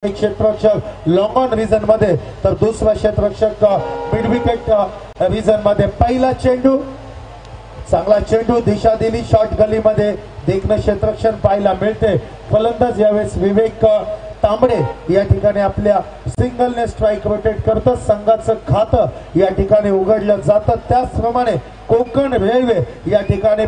एक क्षेत्ररक्षक long on region मध्ये तर दुसरा क्षेत्ररक्षक मिड विकेट रिजन मध्ये। पहिला चेंडू चांगला चेंडू दिशा दिली शॉर्ट गली मध्ये देखणं क्षेत्ररक्षण पाहायला मिळते। फलंदाज यावेळेस विवेक तांबडे या ठिकाणी आपल्या सिंगलने स्ट्राइक रोटेट करतात। संघाचं खातं या ठिकाणी उघडलं जातं। त्याचप्रमाणे कोकण रेल्वे या ठिकाणी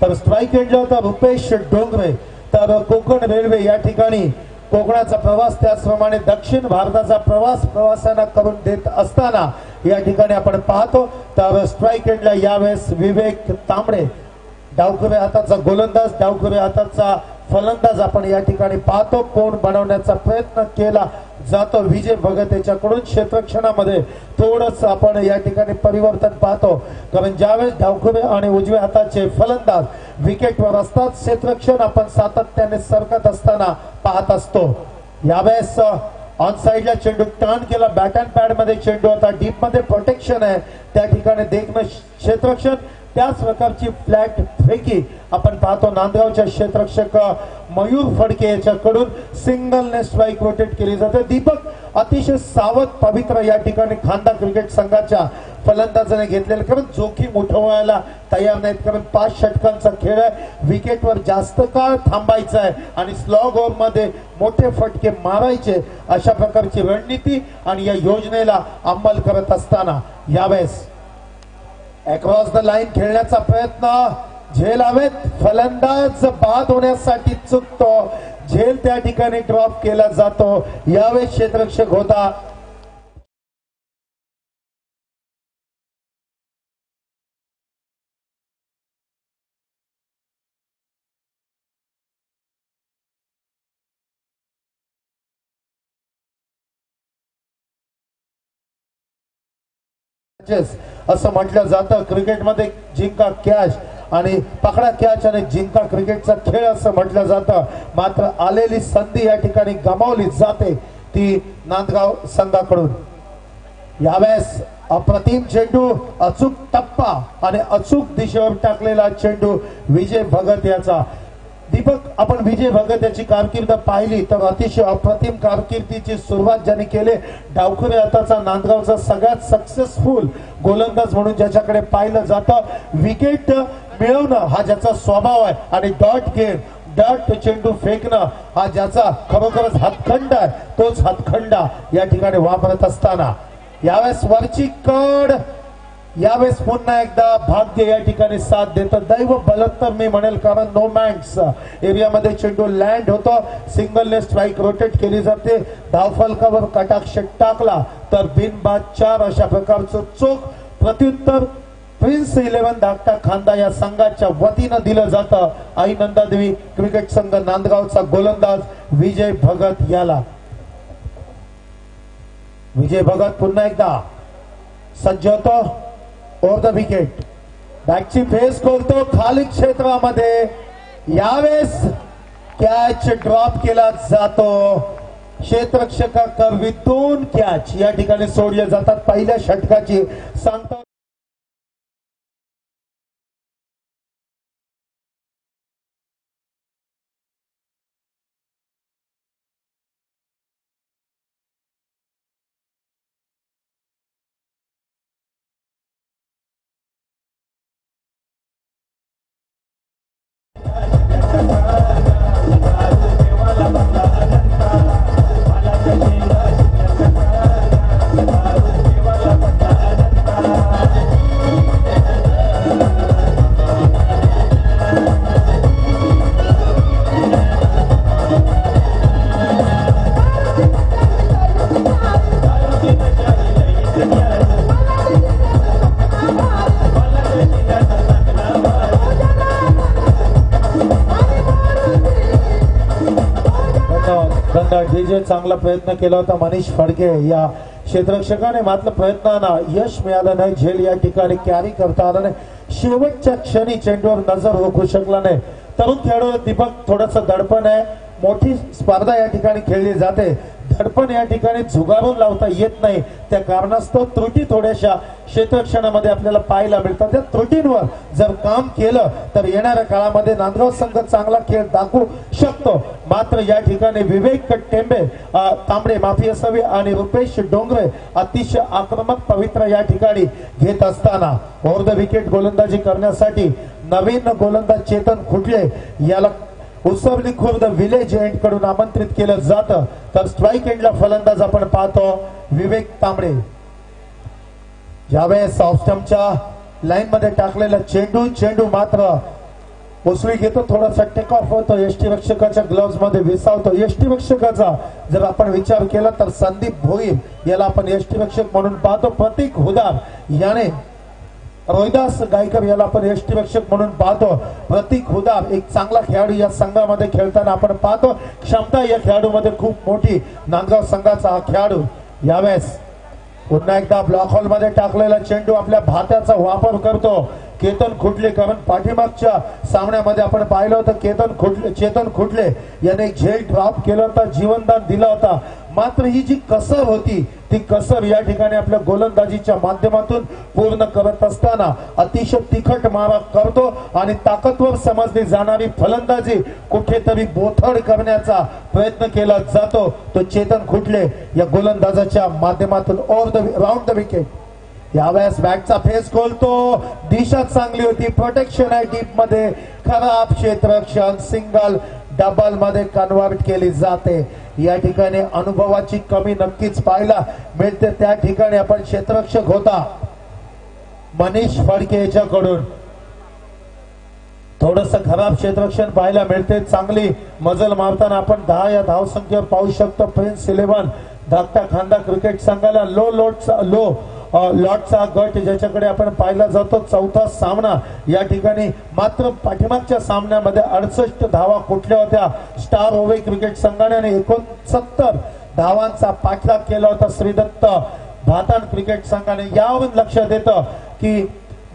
तर स्ट्राइक एंडला होता रुपेश डोंगरे। तर कोकण रेल्वे या ठिकाणी कोकणाचा प्रवास त्याचप्रमाणे दक्षिण भारताचा प्रवासांना करून देत असताना या ठिकाणी आपण पाहतो। तर स्ट्राइक एंडला यावेळेस विवेक तांबडे डावखुरे हाताचा गोलंदाज डावखुरे हाताचा फलंदाज आपण या ठिकाणी पाहतो। कोण बनवण्याचा प्रयत्न केला जातो विजय भगत याच्याकडून। क्षेत्ररक्षणामध्ये थोडंच आपण या ठिकाणी परिवर्तन पाहतो कारण ज्यावेळेस डावखुरे आणि उजव्या हाताचे फलंदाज विकेटवर असतात क्षेत्ररक्षण आपण सातत्याने सरकत असताना पाहत असतो। यावेळेस ऑन साइडला चेंडू टर्न केला बॅट अँड पॅड मध्ये चेंडू होता डीप मध्ये प्रोटेक्शन आहे त्या ठिकाणी देखणं क्षेत्ररक्षण। त्याच प्रकारची फ्लॅट फेकी आपण पाहतो नांदगावच्या क्षेत्ररक्षक मयूर फडके याच्याकडून सिंगलने स्ट्राइक रोटेट केली जाते। दीपक अतिशय सावध पवित्र या ठिकाणी खांदा क्रिकेट संघाच्या फलंदाजाने घेतलेले कारण जोखीम उठवायला तयार नाहीत कारण 5 षटकांचा खेळ आहे। विकेटवर जास्त काळ थांबायचं आहे आणि स्लॉग ओव्हर मध्ये मोठे फटके मारायचे अशा प्रकारची रणनीती आणि या योजनेला अंमल करत असताना यावेळेस अक्रॉस द लाईन खेळण्याचा प्रयत्न झेल हवेत फलंदाज बाद होण्यासाठी चुकतो झेल त्या ठिकाणी ड्रॉप केला जातो। यावेळेस क्षेत्ररक्षक होता असं म्हटलं जातं। क्रिकेटमध्ये जिंका कॅच आणि पकडा कॅच आणि जिंका क्रिकेटचा खेळ असं म्हटलं जातं। मात्र आलेली संधी या ठिकाणी गमावली जाते ती नांदगाव संघाकडून। यावेळेस अप्रतिम चेंडू अचूक टप्पा आणि अचूक दिशेवर टाकलेला चेंडू विजय भगत याचा। दीपक आपण विजय भगत याची कारकीर्द पाहिली तर अतिशय अप्रतिम कारकिर्दीची सुरुवात ज्याने केली डावखुरे हाताचा नांदगावचा सगळ्यात सक्सेसफुल गोलंदाज म्हणून ज्याच्याकडे पाहिलं जातं। विकेट मिळवणं हा ज्याचा स्वभाव आहे आणि डॉट चेंडू फेकणं हा ज्याचा खरोखरच हातखंड आहे तोच हातखंडा या ठिकाणी वापरत असताना यावेळेस वरची कड यावेळेस पुन्हा एकदा भाग्य या ठिकाणी साथ देतं। दैव बलत्तर मी म्हणेल कारण नो मॅन्स एरियामध्ये चेंडू लँड होतो सिंगलने स्ट्राइक रोटेट केली जाते। धावफलकावर कटाक्ष टाकला तर बिनबाद 4 अशा प्रकारचं चोख प्रत्युत्तर प्रिन्स 11 धाकटा खांदा या संघाच्या वतीनं दिलं जातं। आई नंदादेवी क्रिकेट संघ नांदगावचा गोलंदाज विजय भगत याला। विजय भगत पुन्हा एकदा सज्ज होतो ओव्हर द विकेट बॅकची फेस खोलतो खाली क्षेत्रामध्ये यावेळेस कॅच ड्रॉप केला जातो। क्षेत्ररक्षकाकरवी 2 कॅच या ठिकाणी सोडले जातात पहिल्या षटकाची सांगतो। डीजे चांगला प्रयत्न केला होता मनीष फडके या क्षेत्ररक्षकाने मात्र प्रयत्नांना यश मिळालं नाही। झेल या ठिकाणी कॅरी करता आला नाही। शेवटच्या क्षणी चेंडूवर नजर रोखू शकला नाही। तरुण खेळाडू दीपक थोडंसं दडपण आहे मोठी स्पर्धा या ठिकाणी खेळली जाते धडपण या ठिकाणी झुगारून लावता येत नाही, त्या कारणास्तव त्रुटी थोड्याशा क्षेत्ररक्षणामध्ये आपल्याला पाहायला मिळतात। त्या त्रुटींवर जर काम केलं तर येणाऱ्या काळामध्ये नांदगाव संघ चांगला खेळ दाखवू शकतो। मात्र या ठिकाणी विवेक तांबडे माफी असावी आणि रुपेश डोंगरे अतिशय आक्रमक पवित्र या ठिकाणी घेत असताना ओव्हर द विकेट गोलंदाजी करण्यासाठी नवीन गोलंदाज चेतन खुटले याला उसवली खुर्द विलेज एंड कडून आमंत्रित केलं जातं। तर स्ट्राइक एंडला फलंदाज आपण पाहतो विवेक तांबडे। ज्यावेळेस ऑफस्टंपच्या लाईन मध्ये टाकलेला चेंडू मात्र उसळी घेतो, थोडासा टेक ऑफ होतो, यष्टीरक्षकाच्या ग्लोव्स मध्ये विसावतो। यष्टीरक्षकाचा जर आपण विचार केला तर संदीप भोईर याला आपण यष्टीरक्षक म्हणून पाहतो। प्रतीक हुदार याने रोहिदास गायकर याला आपण यष्टीरक्षक म्हणून पाहतो। प्रतीक हुदार एक चांगला खेळाडू या संघामध्ये खेळताना आपण पाहतो। क्षमता या खेळाडूमध्ये खूप मोठी नांदगाव संघाचा हा खेळाडू। यावेळेस पुन्हा एकदा ब्लॉक हॉल मध्ये टाकलेला चेंडू आपल्या भात्याचा वापर करतो केतन खुटले, कारण पाठीमागच्या सामन्यामध्ये आपण पाहिलं होतं चेतन खुटले याने झेल ड्रॉप केला होता, जीवनदान दिला होता। मात्र ही जी कसर होती ती कसर या ठिकाणी आपल्या गोलंदाजीच्या माध्यमातून पूर्ण करत असताना अतिशय तिखट मारा करतो आणि ताकदवर समजली जाणारी फलंदाजी कुठेतरी बोथड करण्याचा प्रयत्न केला जातो। तो चेतन खुटले या गोलंदाजाच्या माध्यमातून राउंड द विकेट। यावेळेस बॅटचा फेस खोलतो, दिशा चांगली होती, प्रोटेक्शन आहे डीप मध्ये, खराब क्षेत्ररक्षण सिंगल डबल मध्ये कन्वर्ट केली जाते। या ठिकाणी अनुभवाची कमी नक्कीच पाहायला मिळते। त्या ठिकाणी आपण क्षेत्ररक्षक होता मनीष फडके याच्याकडून थोडस खराब क्षेत्ररक्षण पाहायला मिळते। चांगली मजल मारताना आपण 10 या धाव संख्येवर पाहू शकतो। प्रिन्स 11 धाकटा खांदा क्रिकेट संघाला लॉटचा गट ज्याच्याकडे आपण पाहिला जातो। चौथा सामना या ठिकाणी मात्र पाठीमागच्या सामन्यामध्ये 68 धावा कुठल्या होत्या स्टार ओवे क्रिकेट संघाने आणि 69 धावांचा पाठलाग केला होता श्रीदत्त भातान क्रिकेट संघाने। यावरून लक्षात येतं की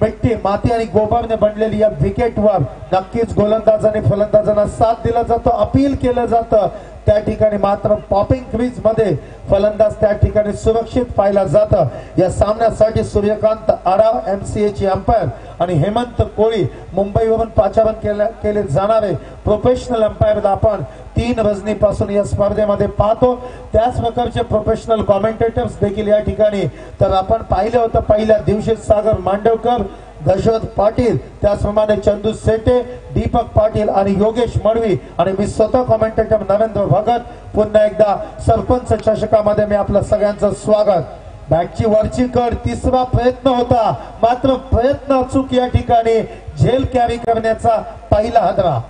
मिट्टी माती आणि गोबरने बनलेली या विकेटवर नक्कीच गोलंदाजांनी फलंदाजांना साथ दिला जातो, अपील केलं जातं। त्या ठिकाणी मात्र पॉपिंग क्रीज मध्ये फलंदाज त्या ठिकाणी सुरक्षित पाहिला जातं। या सामन्यासाठी सूर्यकांत आडाव MCA ची अंपायर आणि हेमंत कोळी मुंबईवरून पाचारण केले जाणारे प्रोफेशनल अंपायर आपण 3 रजनीपासून या स्पर्धेमध्ये पाहतो। त्याच प्रकारचे प्रोफेशनल कॉमेंटेटर्स देखील या ठिकाणी तर आपण पाहिले होतं पहिल्या दिवशी सागर मांडवकर, दशरथ पाटील, त्याचप्रमाणे चंदू सेटे, दीपक पाटील आणि योगेश मडवी आणि मी स्वतः कॉमेंटेटर नरेंद्र भगत। पुन्हा एकदा सरपंच चषकामध्ये मी आपलं सगळ्यांचं स्वागत। बॅटची वरची कड, तिसरा प्रयत्न होता मात्र प्रयत्न अचूक या ठिकाणी झेल कॅरी करण्याचा पहिला हादरा।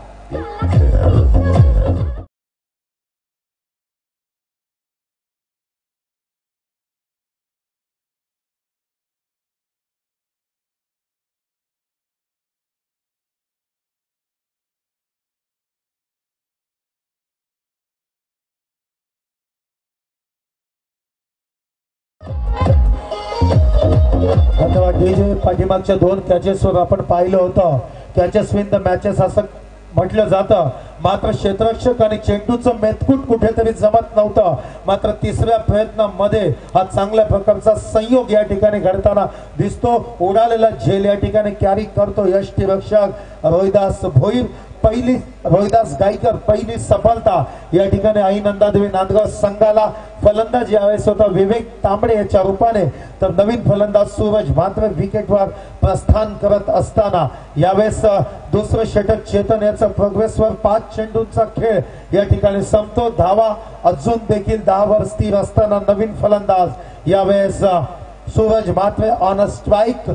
धन्यवाद डीजे। पाठीमागच्या 2 कॅचेसवर आपण पाहिलं होतं कॅचेस विन द मॅचेस असं म्हटलं जातं। मात्र क्षेत्ररक्षक आणि चेंडूचं मेतकूट कुठेतरी जमत नव्हतं। मात्र तिसऱ्या प्रयत्नामध्ये हा चांगल्या प्रकारचा संयोग या ठिकाणी घडताना दिसतो। उडालेला झेल या ठिकाणी कॅरी करतो यष्टीरक्षक रोहिदास भोईर। रोहिदास गायकर पहिली सफलता या ठिकाणी आई नंदादेवी नांदगाव संघाला। फलंदाज यावेळेस होता विवेक तांबडे याच्या रूपाने, तर नवीन फलंदाज सूरज मात्र विकेटवर प्रस्थान करत असताना यावेळेस दुसरं षटक चेतन याचं प्रोग्रेसवर 5 चेंडूंचा खेळ या ठिकाणी संपतो। धावा अजून देखील 10 वर स्थिर असताना नवीन फलंदाज यावेळेस सूरज मात्र on a strike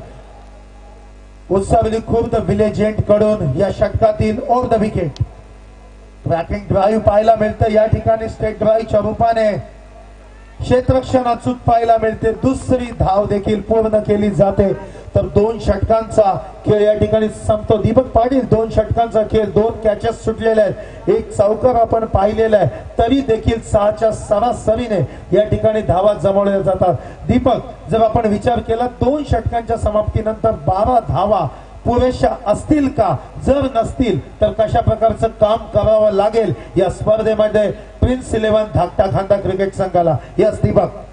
Utsavli Khurd village end कडून या षटकातील over the wicket tracking drive पाहायला मिळतं। या ठिकाणी स्टेट ड्राईव्हच्या रूपाने क्षेत्ररक्षण अचूक पाहायला मिळते। दुसरी धाव देखील पूर्ण केली जाते। तर 2 षटकांचा खेळ या ठिकाणी संपतो। दीपक पाटील 2 षटकांचा खेळ, 2 कॅचेस सुटलेले आहेत, 1 चौकार आपण पाहिलेला आहे, तरी देखील 6च्या सरासरीने या ठिकाणी धावा जमवल्या जातात। दीपक जर आपण विचार केला 2 षटकांच्या समाप्तीनंतर 12 धावा पुरेशा असतील का, जर नसतील तर कशा प्रकारचं काम करावं लागेल या स्पर्धेमध्ये प्रिन्स 11 धाकटा खांदा क्रिकेट संघाला. यस दीपक.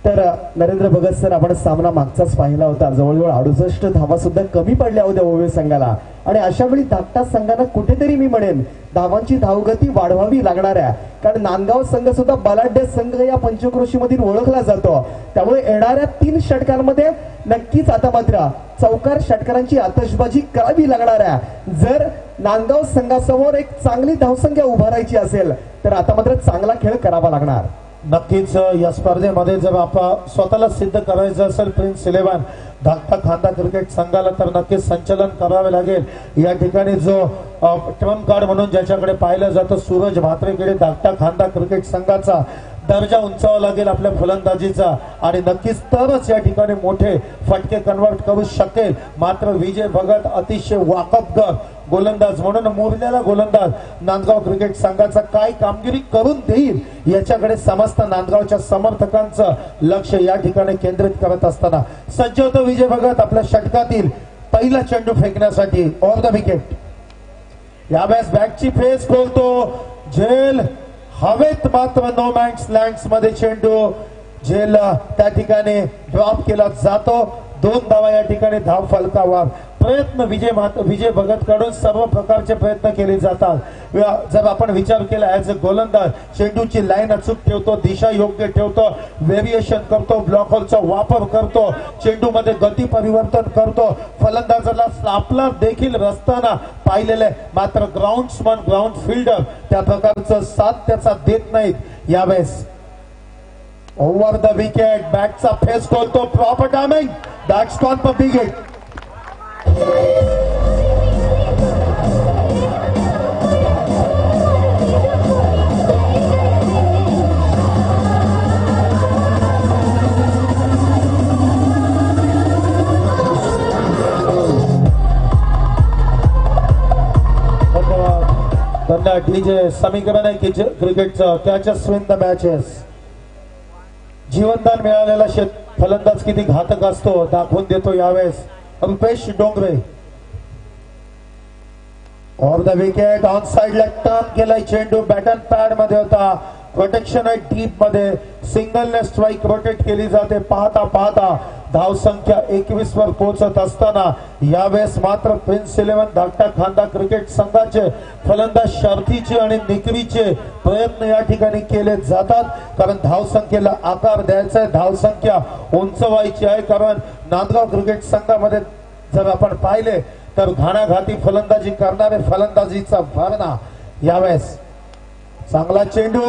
तर नरेंद्र भगत सर, आपण सामना मागचाच पाहिला होता. जवळजवळ 68 धावा सुद्धा कमी पडल्या होत्या ओवे संघाला. आणि अशा वेळी धाकटा संघानं कुठेतरी मी म्हणेन धावांची धावगती वाढवावी लागणार आहे. कारण नांदगाव संघ सुद्धा बलाढ्य संघ या पंचक्रोशीमधील ओळखला जातो. त्यामुळे येणाऱ्या 3 षटकांमध्ये नक्कीच आता मात्र चौकार षटकारांची आतषबाजी करावी लागणार आहे. जर नांदगाव संघासमोर एक चांगली धावसंख्या उभारायची असेल तर आता मात्र चांगला खेळ करावा लागणार. नक्कीच या स्पर्धेमध्ये जर आपण स्वतःला सिद्ध करायचं असेल प्रिन्स 11 धाकटा खांदा क्रिकेट संघाला तर नक्कीच संचलन करावे लागेल. या ठिकाणी जो ट्रम्प कार्ड म्हणून ज्याच्याकडे पाहिलं जातं सूरज म्हात्रेकडे धाकटा खांदा क्रिकेट संघाचा दर्जा उंचावा लागेल आपल्या फलंदाजीचा आणि नक्कीच तरच या ठिकाणी मोठे फटके कन्वर्ट करू शकेल. मात्र विजय भगत अतिशय वाकबगार गोलंदाज म्हणून मुरलेला गोलंदाज नांदगाव क्रिकेट संघाचा काय कामगिरी करून देईल याच्याकडे समस्त नांदगावच्या समर्थकांचं लक्ष या ठिकाणी केंद्रित करत असताना सज्ज होतो विजय भगत आपल्या षटकातील पहिला चेंडू फेकण्यासाठी. On the wicket. यावेळेस बॅटची फेस खोलतो झेल हवेत, मात्र नो मॅन्स लँड्स मध्ये चेंडू झेल त्या ठिकाणी ड्रॉप केला जातो. 2 धावा या ठिकाणी धाव फलकावर. प्रयत्न विजय भगत कडून सर्व प्रकारचे प्रयत्न केले जातात. जर आपण विचार केला ऍज अ गोलंदाज चेंडूची लाईन अचूक ठेवतो, दिशा योग्य ठेवतो, व्हेरिएशन करतो, ब्लॉक होलचा वापर करतो, चेंडू मध्ये गती परिवर्तन करतो, फलंदाजाला आपला देखील रस्ताना पाहिलेले. मात्र ग्राउंड्समन ग्राउंड फिल्डर त्या प्रकारचं साथ त्याचा देत नाहीत. यावेळेस ओव्हर द विकेट बॅटचा फेस खोलतो, proper timing, that's gone for big hit. धन्यवाद डीजे. समीकरण आहे की क्रिकेटचं कॅचेस विन द मॅचेस. जीवनदान मिळालेला फलंदाज किती घातक असतो दाखवून देतो यावेळेस Rupesh Dongre. On the wicket on side ला टर्न केलाय चेंडू, बॅटन पॅड मध्ये होता, प्रोटेक्शन आहे डीप मध्ये, सिंगल ने स्ट्राइक रोटेट केली जाते. पाहता पाहता धाव संख्या 21 वर पोहोचत असताना यावेळेस मात्र प्रिन्स 11 धाकटा खांदा क्रिकेट संघाचे फलंदाज शर्थीचे आणि निकरीचे प्रयत्न या ठिकाणी केले जातात. कारण धाव संख्येला आकार द्यायचा आहे, धाव संख्या उंचवायची आहे. कारण नांदगाव क्रिकेट संघामध्ये जर आपण पाहिले तर घाणाघाती फलंदाजी करणारे फलंदाजीचा भरणा. यावेळेस चांगला चेंडू,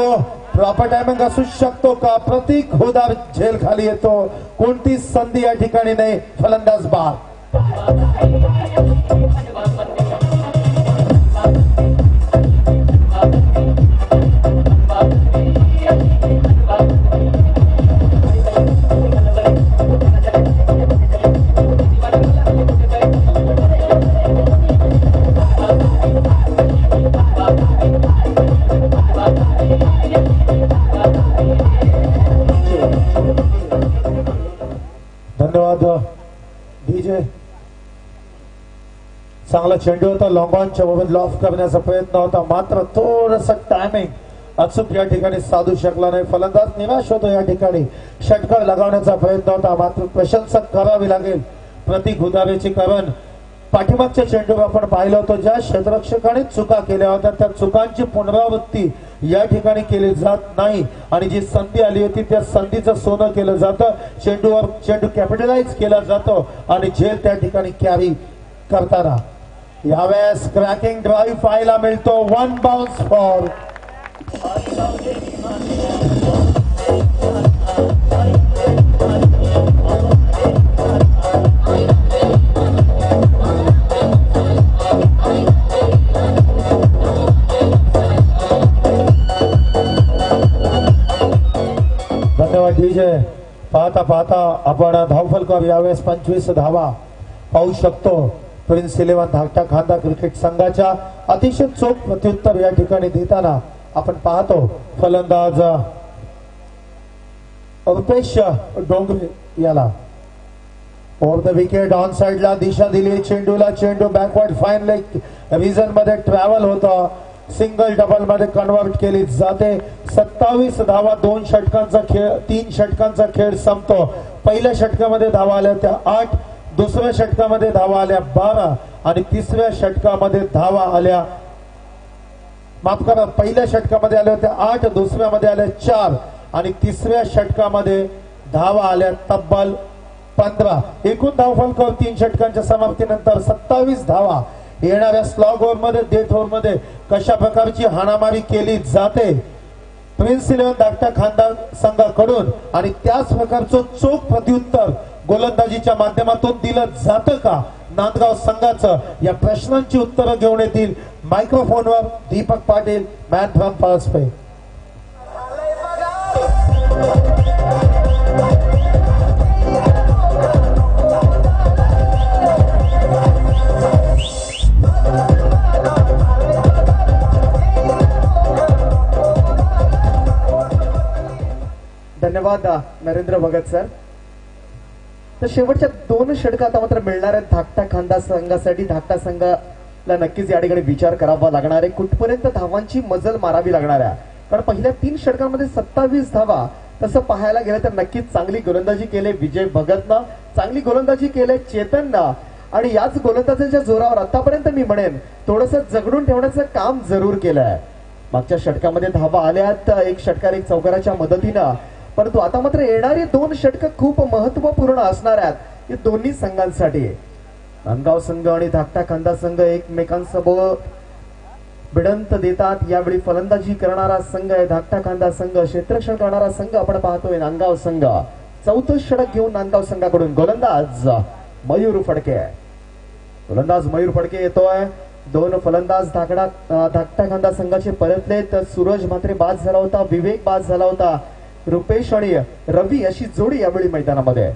प्रॉपर टायमिंग असू शकतो का, प्रतीक होदार झेल खाली येतो, कोणती संधी या ठिकाणी नाही, फलंदाज बाद. धन्यवाद डीजे. चांगला चेंडू होता, लॉंग ऑनच्या वर लॉफ करण्याचा प्रयत्न होता, मात्र थोडस टायमिंग अचूक या ठिकाणी साधू शकला नाही. फलंदाज निराश होतो या ठिकाणी. षटकार लगावण्याचा प्रयत्न होता, मात्र प्रशंसा करावी लागेल प्रतीक हुदारेची. कारण पाठीमागच्या चेंडूवर आपण पाहिलं होतं ज्या क्षेत्ररक्षकाने चुका केल्या होत्या त्या चुकांची पुनरावृत्ती या ठिकाणी केली जात नाही आणि जी संधी आली होती त्या संधीचं सोनं केलं जातं. चेंडूवर चेंडू कॅपिटलाइज केला जातो आणि झेल त्या ठिकाणी कॅरी करताना यावेळेस क्रॅकिंग ड्राईव्ह पाहायला मिळतो. 1 बाउन्स फॉर डीजे. पाहता पाहता आपण धावफलकावर यावेळेस 25 धावा पाहू शकतो. प्रिन्स 11 धाकटा खांदा क्रिकेट संघाच्या अतिशय चोख प्रत्युत्तर या ठिकाणी देताना आपण पाहतो. फलंदाज रुपेश डोंगरे याला ओव्हर द विकेट ऑन साइडला दिशा दिली चेंडूला. चेंडू बॅकवर्ड फाईन लेग रिजन मध्ये ट्रॅव्हल होतं. सिंगल डबल मध्ये कन्वर्ट केली जाते. 27 धावा 2 षटकांचा खेळ 3 षटकांचा खेळ संपतो. पहिल्या षटकामध्ये धावा आल्या त्या 8, दुसऱ्या षटकामध्ये धावा आल्या 12 आणि तिसऱ्या षटकामध्ये धावा आल्या माफ करा पहिल्या षटकामध्ये आल्या होत्या 8, दुसऱ्यामध्ये आल्या 4 आणि तिसऱ्या षटकामध्ये धावा आल्या तब्बल 15. एकूण धावफलकावर 3 षटकांच्या समाप्तीनंतर 27 धावा. येणाऱ्या स्लॉग ओव्हर मध्ये डेथ ओव्हर मध्ये कशा प्रकारची हाणामारी केली जाते प्रिन्स 11 धाकटा खानदान संघाकडून आणि त्याच प्रकारचं चोख प्रत्युत्तर गोलंदाजीच्या माध्यमातून दिलं जातं का नांदगाव संघाचं या प्रश्नांची उत्तरं घेऊन येतील मायक्रोफोनवर दीपक पाटील मॅन फ्रॉम पासपे. धन्यवाद नरेंद्र भगत सर. तर शेवटच्या 2 षटकात मात्र मिळणाऱ्या धाकटा खानदान संघासाठी धाकटा संघाला नक्कीच या ठिकाणी विचार करावा लागणार आहे. कुठपर्यंत धावांची मजल मारावी लागणार आहे कारण पहिल्या 3 षटकांमध्ये 27 धावा. तसं पाहायला गेलं तर नक्कीच चांगली गोलंदाजी केले विजय भगतनं, चांगली गोलंदाजी केले चेतननं आणि याच गोलंदाजीच्या जोरावर आतापर्यंत मी म्हणेन थोडंसं जगडून ठेवण्याचं काम जरूर केलंय. मागच्या षटकामध्ये धावा आल्यात 1 षटकार 1 चौकाराच्या मदतीनं. परंतु आता मात्र येणारी 2 षटकं खूप महत्वपूर्ण असणार आहेत या दोन्ही संघांसाठी. नांदगाव संघ आणि धाकटा खानदान संघ एकमेकांसोबत भिडंत देतात. यावेळी फलंदाजी करणारा संघ आहे धाकटा खानदान संघ, क्षेत्ररक्षण करणारा संघ आपण पाहतोय नांदगाव संघ. 4थं षटक घेऊन नांदगाव संघाकडून गोलंदाज मयूर फडके. गोलंदाज मयूर फडके येतोय. 2 फलंदाज धाकटा खानदान संघाचे परतले तर सूरज मात्र बाद झाला होता, विवेक बाद झाला होता. रुपेश आणि रवी अशी जोडी यावेळी मैदानामध्ये.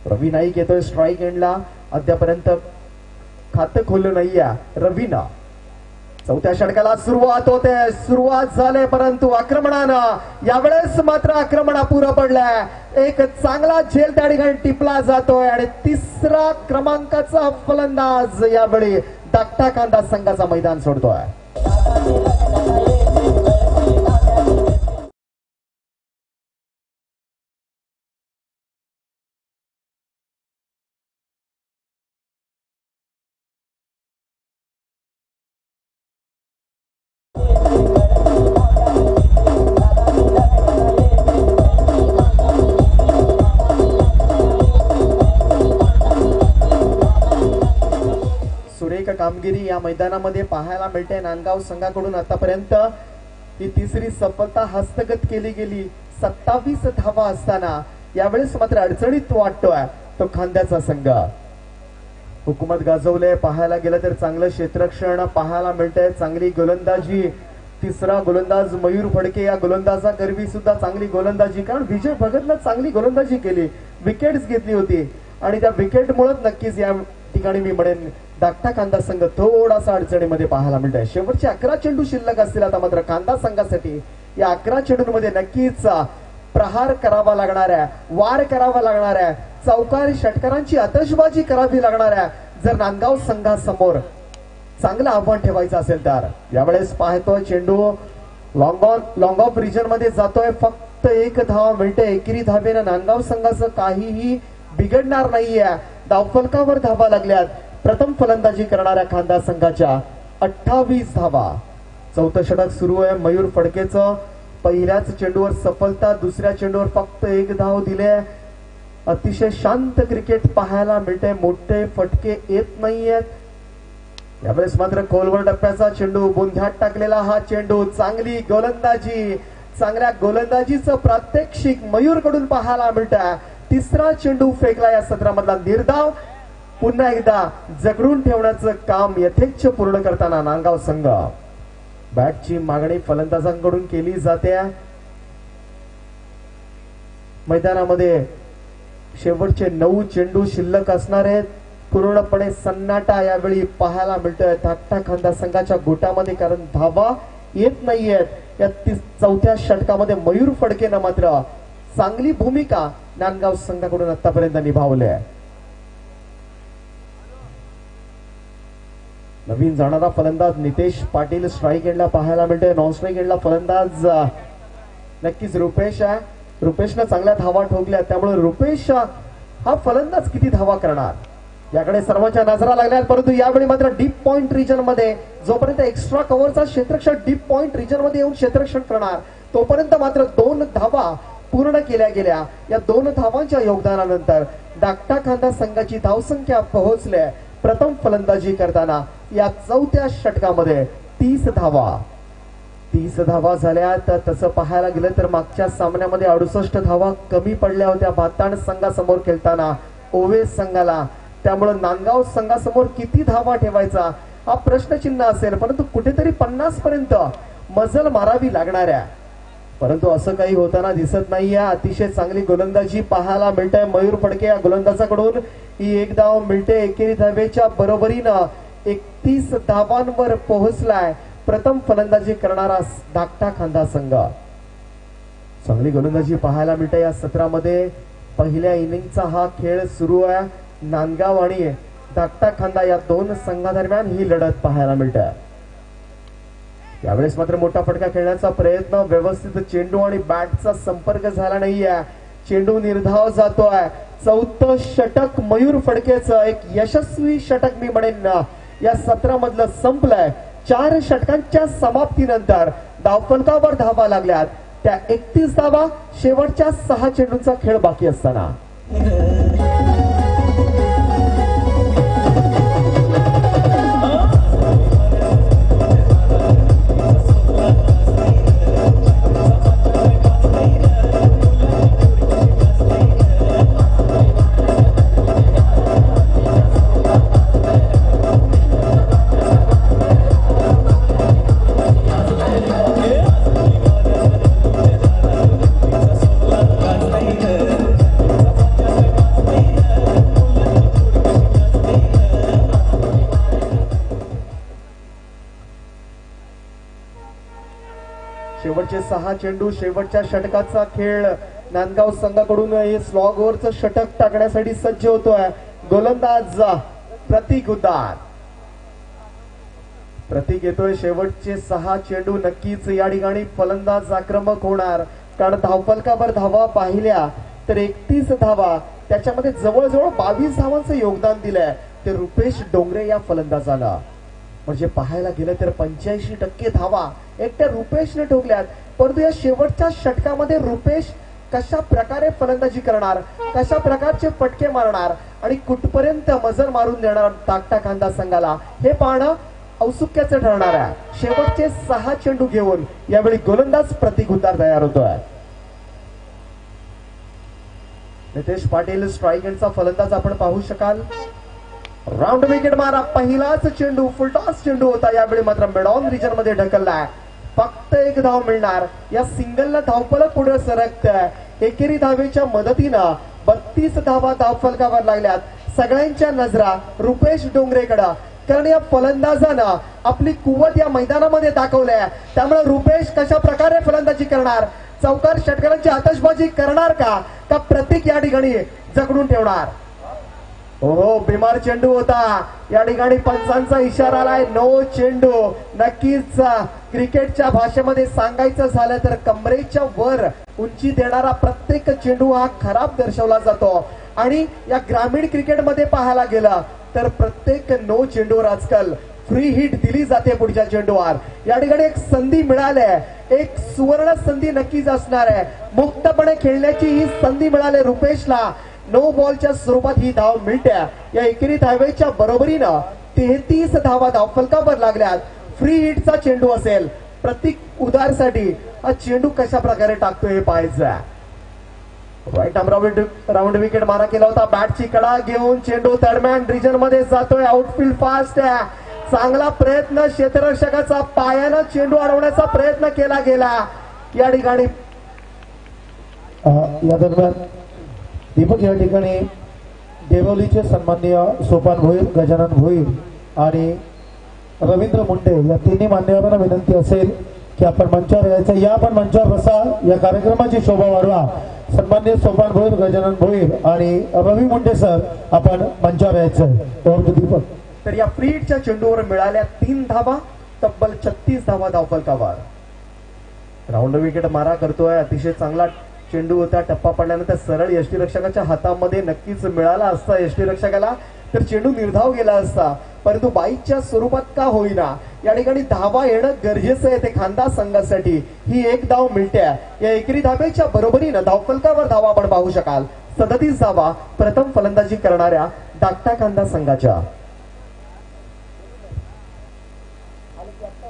रवी नाईक येतोय स्ट्राईक एंडला. अद्यापर्यंत खातं खोललं नाहीये रवीना. 4थ्या षटकाला सुरुवात होते. सुरुवात झाले परंतु आक्रमणानं यावेळेस मात्र आक्रमण अपुरं पडलंय. एक चांगला झेल त्या ठिकाणी टिपला जातोय आणि 3रा क्रमांकाचा फलंदाज यावेळी धाकटा खानदान संघाचा मैदान सोडतोय. कामगिरी या मैदानामध्ये पाहायला मिळते नांदगाव संघाकडून. आतापर्यंत ही 3री सफलता हस्तगत केली गेली. 27 धावा असताना यावेळेस मात्र अडचणीत वाटतोय तो खांद्याचा संघ. हुकूमत गाजवले पाहायला गेलं तर चांगलं क्षेत्ररक्षण पाहायला मिळतंय, चांगली गोलंदाजी. 3रा गोलंदाज मयूर फडके या गोलंदाजा करवी सुद्धा चांगली गोलंदाजी कारण विजय भगतनं चांगली गोलंदाजी केली, विकेट्स घेतली होती आणि त्या विकेटमुळे नक्कीच या ठिकाणी मी म्हणेन धाकटा खानदान संघ थोडासा अडचणीमध्ये पाहायला मिळतोय. शेवटचे 11 चेंडू शिल्लक असतील आता मात्र खानदान संघासाठी. या 11 चेंडूंमध्ये नक्कीच प्रहार करावा लागणार आहे, वार करावा लागणार आहे, चौकारी षटकारांची आतषबाजी करावी लागणार आहे जर नांदगाव संघासमोर चांगलं आव्हान ठेवायचं असेल तर. यावेळेस पाहतोय चेंडू लॉंग ऑफ रिजन मध्ये जातोय. फक्त 1 धाव मिळते. एकेरी धावेनं नांदगाव संघाचं काहीही बिघडणार नाहीये. धावफलकावर धावा लागल्यात. प्रथम फलंदाजी करणाऱ्या खानदान संघाच्या 28 धावा. 4थं षटक सुरू आहे मयूर फडकेचं. पहिल्याच चेंडूवर सफलता, दुसऱ्या चेंडूवर फक्त 1 धाव दिले. अतिशय शांत क्रिकेट पाहायला मिळते, मोठे फटके येत नाहीयेत. यावेळेस मात्र खोलवर टप्प्याचा चेंडू, गोंध्यात टाकलेला हा चेंडू. चांगली गोलंदाजी, चांगल्या गोलंदाजीचं प्रात्यक्षिक मयूर कडून पाहायला मिळतंय. 3रा चेंडू फेकला या सत्रामधला निर्धाव. पुन्हा एकदा जगडून ठेवण्याचं काम यथेच्छ पूर्ण करताना नांदगाव संघ. बॅटची मागणी फलंदाजांकडून केली जाते. मैदानामध्ये शेवटचे 9 चेंडू शिल्लक असणार आहेत. पूर्णपणे सन्नाटा यावेळी पाहायला मिळतोय धाकटा खानदान संघाच्या गोटामध्ये कारण धावा येत नाहीयेत. या 4थ्या षटकामध्ये मयूर फडकेनं मात्र चांगली भूमिका नांदगाव संघाकडून आतापर्यंत निभावली आहे. नवीन जाणारा फलंदाज नितेश पाटील स्ट्राईक एंडला पाहायला मिळतोय. नॉन स्ट्राईक एंडला फलंदाज नक्कीच रुपेश आहे. रुपेशनं चांगल्या धावा ठोकल्या, त्यामुळे रुपेश हा फलंदाज किती धावा करणार याकडे सर्वांच्या नजरा लागल्या. परंतु यावेळी मात्र डीप पॉइंट रिजन मध्ये जोपर्यंत एक्स्ट्रा कव्हरचा क्षेत्ररक्षक डीप पॉइंट रिजन मध्ये येऊन क्षेत्ररक्षण करणार तोपर्यंत मात्र 2 धावा पूर्ण केल्या गेल्या. या 2 धावांच्या योगदानानंतर धाकटा खांदा संघाची धावसंख्या पोहोचली प्रथम फलंदाजी करताना या 4थ्या षटकामध्ये 30 धावा झाल्या. तर तसं पाहायला गेलं तर मागच्या सामन्यामध्ये 68 धावा कमी पडल्या होत्या भाताण संघासमोर खेळताना ओवेस संघाला. त्यामुळे नांदगाव संघासमोर किती धावा ठेवायचा हा प्रश्नचिन्ह असेल, परंतु कुठेतरी 50 पर्यंत मजल मारावी लागणार आहे. परंतु असं काही होताना दिसत नाहीये. अतिशय चांगली गोलंदाजी पाहायला मिळते मयूर फडके या गोलंदाजाकडून. ही 1 धाव मिळते. एकेरी धावेच्या बरोबरीनं 31 धावांवर पोहोचलाय प्रथम फलंदाजी करणारा धाकटा खांदा संघ. चांगली गोलंदाजी पाहायला मिळते या सत्रामध्ये. पहिल्या इनिंगचा हा खेळ सुरू आहे. नांदगाव आणि धाकटा खांदा या 2 संघादरम्यान ही लढत पाहायला मिळते. यावेळेस मात्र मोठा फटका खेळण्याचा प्रयत्न, व्यवस्थित चेंडू आणि बॅटचा संपर्क झाला नाहीये. चेंडू निर्धाव जातोय. 4थं षटक मयूर फडकेचं एक यशस्वी षटक मी म्हणेन या सत्रामधलं संपलंय. 4 षटकांच्या समाप्तीनंतर धावफलकावर धावा लागल्यात त्या 31 धावा शेवटच्या 6 चेंडूंचा खेळ बाकी असताना. शेवटचे 6 चेंडू शेवटच्या षटकाचा खेळ. नांदगाव संघाकडून हे स्लॉग ओव्हरचं षटक टाकण्यासाठी सज्ज होतोय गोलंदाज प्रतीक उद्दार. प्रतीक येतोय. शेवटचे 6 चेंडू नक्कीच या ठिकाणी फलंदाज आक्रमक होणार, कारण धावफलकावर धावा पाहिल्या तर 31 धावा, त्याच्यामध्ये जवळजवळ 22 धावांचं योगदान दिलंय ते रुपेश डोंगरे या फलंदाजाला. म्हणजे पाहायला गेलं तर 85% धावा एकट्या रुपेशने ठोकल्यात. परंतु या शेवटच्या षटकामध्ये रुपेश कशा प्रकारे फलंदाजी करणार, कशा प्रकारचे फटके मारणार आणि कुठपर्यंत मजल मारून देणार धाकटा खांदा संघाला हे पाहणं औत्सुक्याचं ठरणार आहे. शेवटचे 6 चेंडू घेऊन यावेळी गोलंदाज प्रतीक उद्दार तयार होतोय. नितेश पाटील स्ट्राईक एंडचा फलंदाज आपण पाहू शकाल. राऊंड विकेट मारा. पहिलाच चेंडू फुलटॉस चेंडू होता. यावेळी मात्र मिड ऑन रिजन मध्ये ढकललाय. फक्त 1 धाव मिळणार. या सिंगलला धावफलक पुढे सरकतंय. एकेरी धावेच्या मदतीनं 32 धावा धावफलकावर लागल्यात. सगळ्यांच्या नजरा रुपेश डोंगरेकडे, कारण या फलंदाजानं आपली कुवत या मैदानामध्ये दाखवल्या. त्यामुळे रुपेश कशा प्रकारे फलंदाजी करणार, चौकार षटकारांची आतषबाजी करणार का प्रतीक या ठिकाणी जगडून ठेवणार. हो, बिमार चेंडू होता. या ठिकाणी पंचांचा इशारा आलाय, नो चेंडू. नक्कीच क्रिकेटच्या भाषेमध्ये सांगायचं झालं तर कमरेच्या वर उंची देणारा प्रत्येक चेंडू हा खराब दर्शवला जातो. आणि या ग्रामीण क्रिकेटमध्ये पाहायला गेलं तर प्रत्येक नो चेंडूवर आजकाल फ्री हिट दिली जाते पुढच्या चेंडूवर. या ठिकाणी एक संधी मिळाली आहे, एक सुवर्ण संधी नक्कीच असणार आहे. मुक्तपणे खेळण्याची ही संधी मिळाली रुपेशला. नो बॉलच्या स्वरूपात ही धाव मिळते. या एकेरी धावेच्या बरोबरीनं 33 धावा धावफलकावर लागल्यात. फ्री हिटचा चेंडू असेल. प्रतीक उदारसाठी हा चेंडू कशा प्रकारे टाकतोय हे पाहायचं. राईट राऊंड विकेट मारा केला होता. बॅटची कडा घेऊन चेंडू दरम्यान रिजन मध्ये जातोय. आउटफील्ड फास्ट आहे. चांगला प्रयत्न क्षेत्ररक्षकाचा, पायानं चेंडू अडवण्याचा प्रयत्न केला गेला. या ठिकाणी या दरम्यान दीपक या ठिकाणी देवलीचे सन्माननीय सोपान भोईर, गजानन भोईर आणि रवींद्र मुंडे या तिन्ही मान्यवरांना विनंती असेल की आपण मंचावर यायचं. या आपण मंचावर बसा, या कार्यक्रमाची शोभा वाढवा. सन्मान्य सोपान भोईर, गजानन भोईर आणि रवी मुंडे सर आपण मंचावर यायचं. दीपक. तर या फ्रीडच्या चेंडूवर मिळाल्या 3 धावा, तब्बल 36 धावा धावफलकावर. राऊंड विकेट मारा करतोय. अतिशय चांगला चेंडू होता. टप्पा पडल्यानंतर सरळ यष्टीरक्षकाच्या हातामध्ये नक्कीच मिळाला असता यष्टीरक्षकाला, तर चेंडू निर्धाव गेला असता. परंतु बाईकच्या स्वरूपात का होईना या ठिकाणी धावा येणं गरजेचं आहे ते खानदास संघासाठी. ही एक धाव मिळते. या एकेरी धावेच्या बरोबरीनं धावफलकावर धावा आपण पाहू शकाल. 37 धावा प्रथम फलंदाजी करणाऱ्या धाकटा खानदास संघाच्या.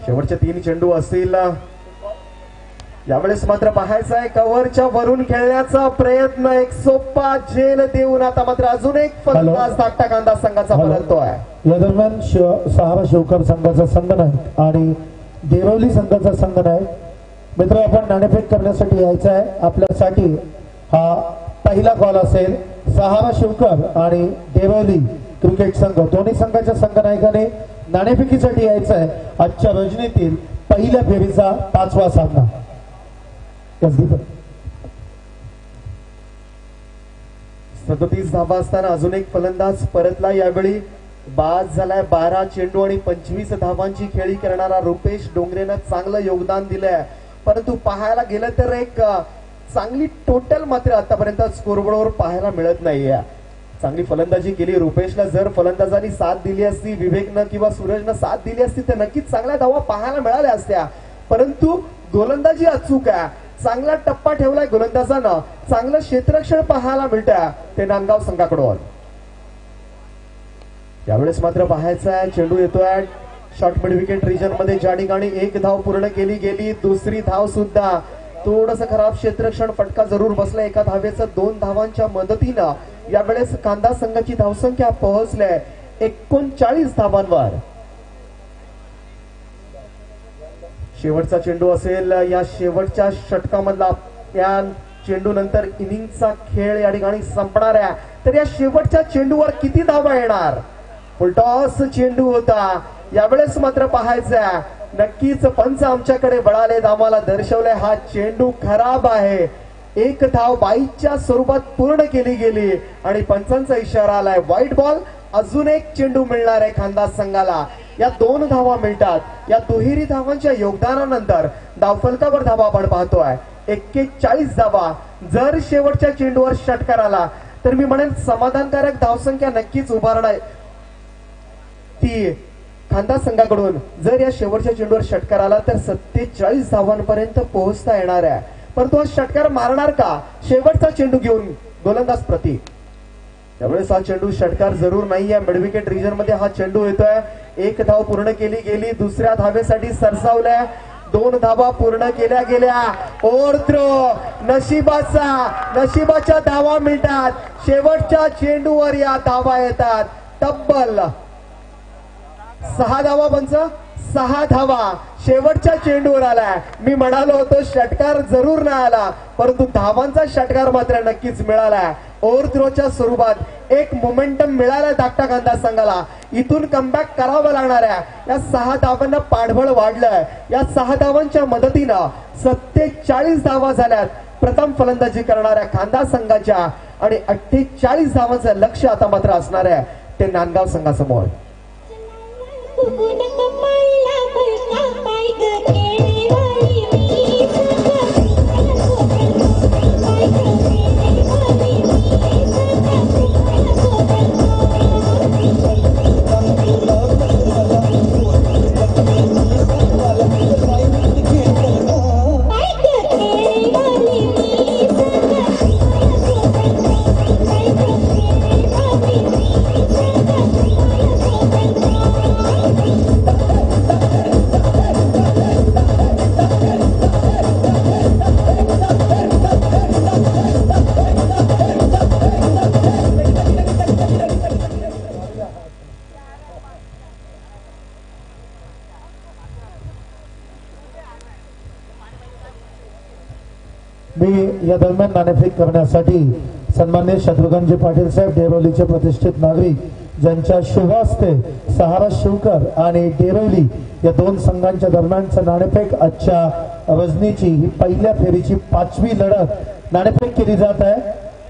शेवटचे 3 चेंडू असतील. यावेळेस मात्र पाहायचं आहे कव्हरच्या वरून खेळण्याचा प्रयत्न. एक सोपा झेल देऊन आता मात्र अजून एक फलंदाज धाकटा खानदास संघाचा परततोय. या दरम्यान सहारा शिवकर संघाचा संघ नाही आणि देवली संघाचा संघ नाही. मित्र आपण नाणेफेक करण्यासाठी यायचं आहे. आपल्यासाठी हा पहिला कॉल असेल. सहारा शिवकर आणि देवली क्रिकेट संघ दोन्ही संघाच्या संघ नायकाने नाणेफेकीसाठी यायचं आहे. आजच्या रजनीतील पहिल्या फेरीचा 5वा सामना. 37 धावा असताना अजून एक फलंदाज परतला. यावेळी बाद झालाय. 12 चेंडू आणि 25 धावांची खेळी करणारा रुपेश डोंगरेनं चांगलं योगदान दिलंय. परंतु पाहायला गेलं तर एक चांगली टोटल मात्र आतापर्यंत स्कोरबोर्डवर पाहायला मिळत नाहीये. चांगली फलंदाजी केली रुपेशला. जर फलंदाजांनी साथ दिली असती, विवेकनं किंवा सूरजनं साथ दिली असती तर नक्कीच चांगल्या धावा पाहायला मिळाल्या असत्या. परंतु गोलंदाजी अचूक आहे. चांगला टप्पा ठेवलाय गोलंदाजानं. चांगलं क्षेत्ररक्षण पाहायला मिळतंय ते नांदगाव संघाकडून. यावेळेस मात्र पाहायचं आहे चेंडू येतोय शॉर्ट मिड विकेट रिजन मध्ये, ज्या ठिकाणी 1 धाव पूर्ण केली गेली. दुसरी धाव सुद्धा थोडस खराब क्षेत्ररक्षण, फटका जरूर बसला. एका धावेचं 2 धावांच्या मदतीनं यावेळेस खानदास संघाची धावसंख्या पोहोचले 39 धावांवर. शेवटचा चेंडू असेल. या शेवटच्या षटकामधला या चेंडू नंतर इनिंगचा खेळ या ठिकाणी संपणार आहे. तर या शेवटच्या चेंडूवर किती धावा येणार? फुलटॉस चेंडू होता. यावेळेस मात्र पाहायचं नक्कीच पंच आमच्याकडे बळाले, आम्हाला दर्शवलंय हा चेंडू खराब आहे. 1 धाव बाईच्या स्वरूपात पूर्ण केली गेली आणि पंचांचा इशारा आलाय व्हाईट बॉल. अजून एक चेंडू मिळणार आहे खानदास संघाला. या 2 धावा मिळतात. या दुहेरी धावांच्या योगदानानंतर धावफलकावर धावा आपण पाहतोय 41 धावा. जर शेवटच्या चेंडूवर षटकार आला तर मी म्हणेन समाधानकारक धावसंख्या नक्कीच उभारणार ती खानदास संघाकडून. जर या शेवटच्या चेंडूवर षटकार आला तर 47 धावांपर्यंत पोहोचता येणार आहे. परंतु हा षटकार मारणार का? शेवटचा चेंडू घेऊन गोलंदाज प्रतीक. त्यावेळेस हा चेंडू षटकार जरूर नाहीये. मिड विकेट रिजन मध्ये हा चेंडू येतोय. 1 धाव पूर्ण केली गेली. दुसऱ्या धावेसाठी सरसावल्या. 2 धावा पूर्ण केल्या गेल्या. ओव्हर थ्रो नशिबाच्या धावा मिळतात. शेवटच्या चेंडूवर या धावा येतात. तब्बल 6 धावा. पंच 6 धावा शेवटच्या चेंडूवर आलाय. मी म्हणालो होतो षटकार जरूर नाही आला, परंतु धावांचा षटकार मात्र नक्कीच मिळालाय. ओव्हर थ्रोच्या स्वरूपात एक मोमेंटम मिळाला धाकटा खानदास संघाला. इथून कमबॅक करावं लागणार आहे. या 6 धावांना पाठबळ वाढलंय. या 6 धावांच्या मदतीनं 47 धावा झाल्यात प्रथम फलंदाजी करणाऱ्या खानदास संघाच्या आणि 48 धावांचं लक्ष आता मात्र असणार आहे ते नांदगाव संघासमोर. मी या दरम्यान नाणेफेक करण्यासाठी सन्मान्य शत्रुघ्नजी पाटील साहेब डेरवलीचे प्रतिष्ठित नागरिक, ज्यांच्या शुभ हस्ते सहारा शिवकर आणि डेरवली या 2 संघांच्या दरम्यानचं नाणेफेक आजच्या रजनीची ही पहिल्या फेरीची 5वी लढत नाणेफेक केली जात आहे.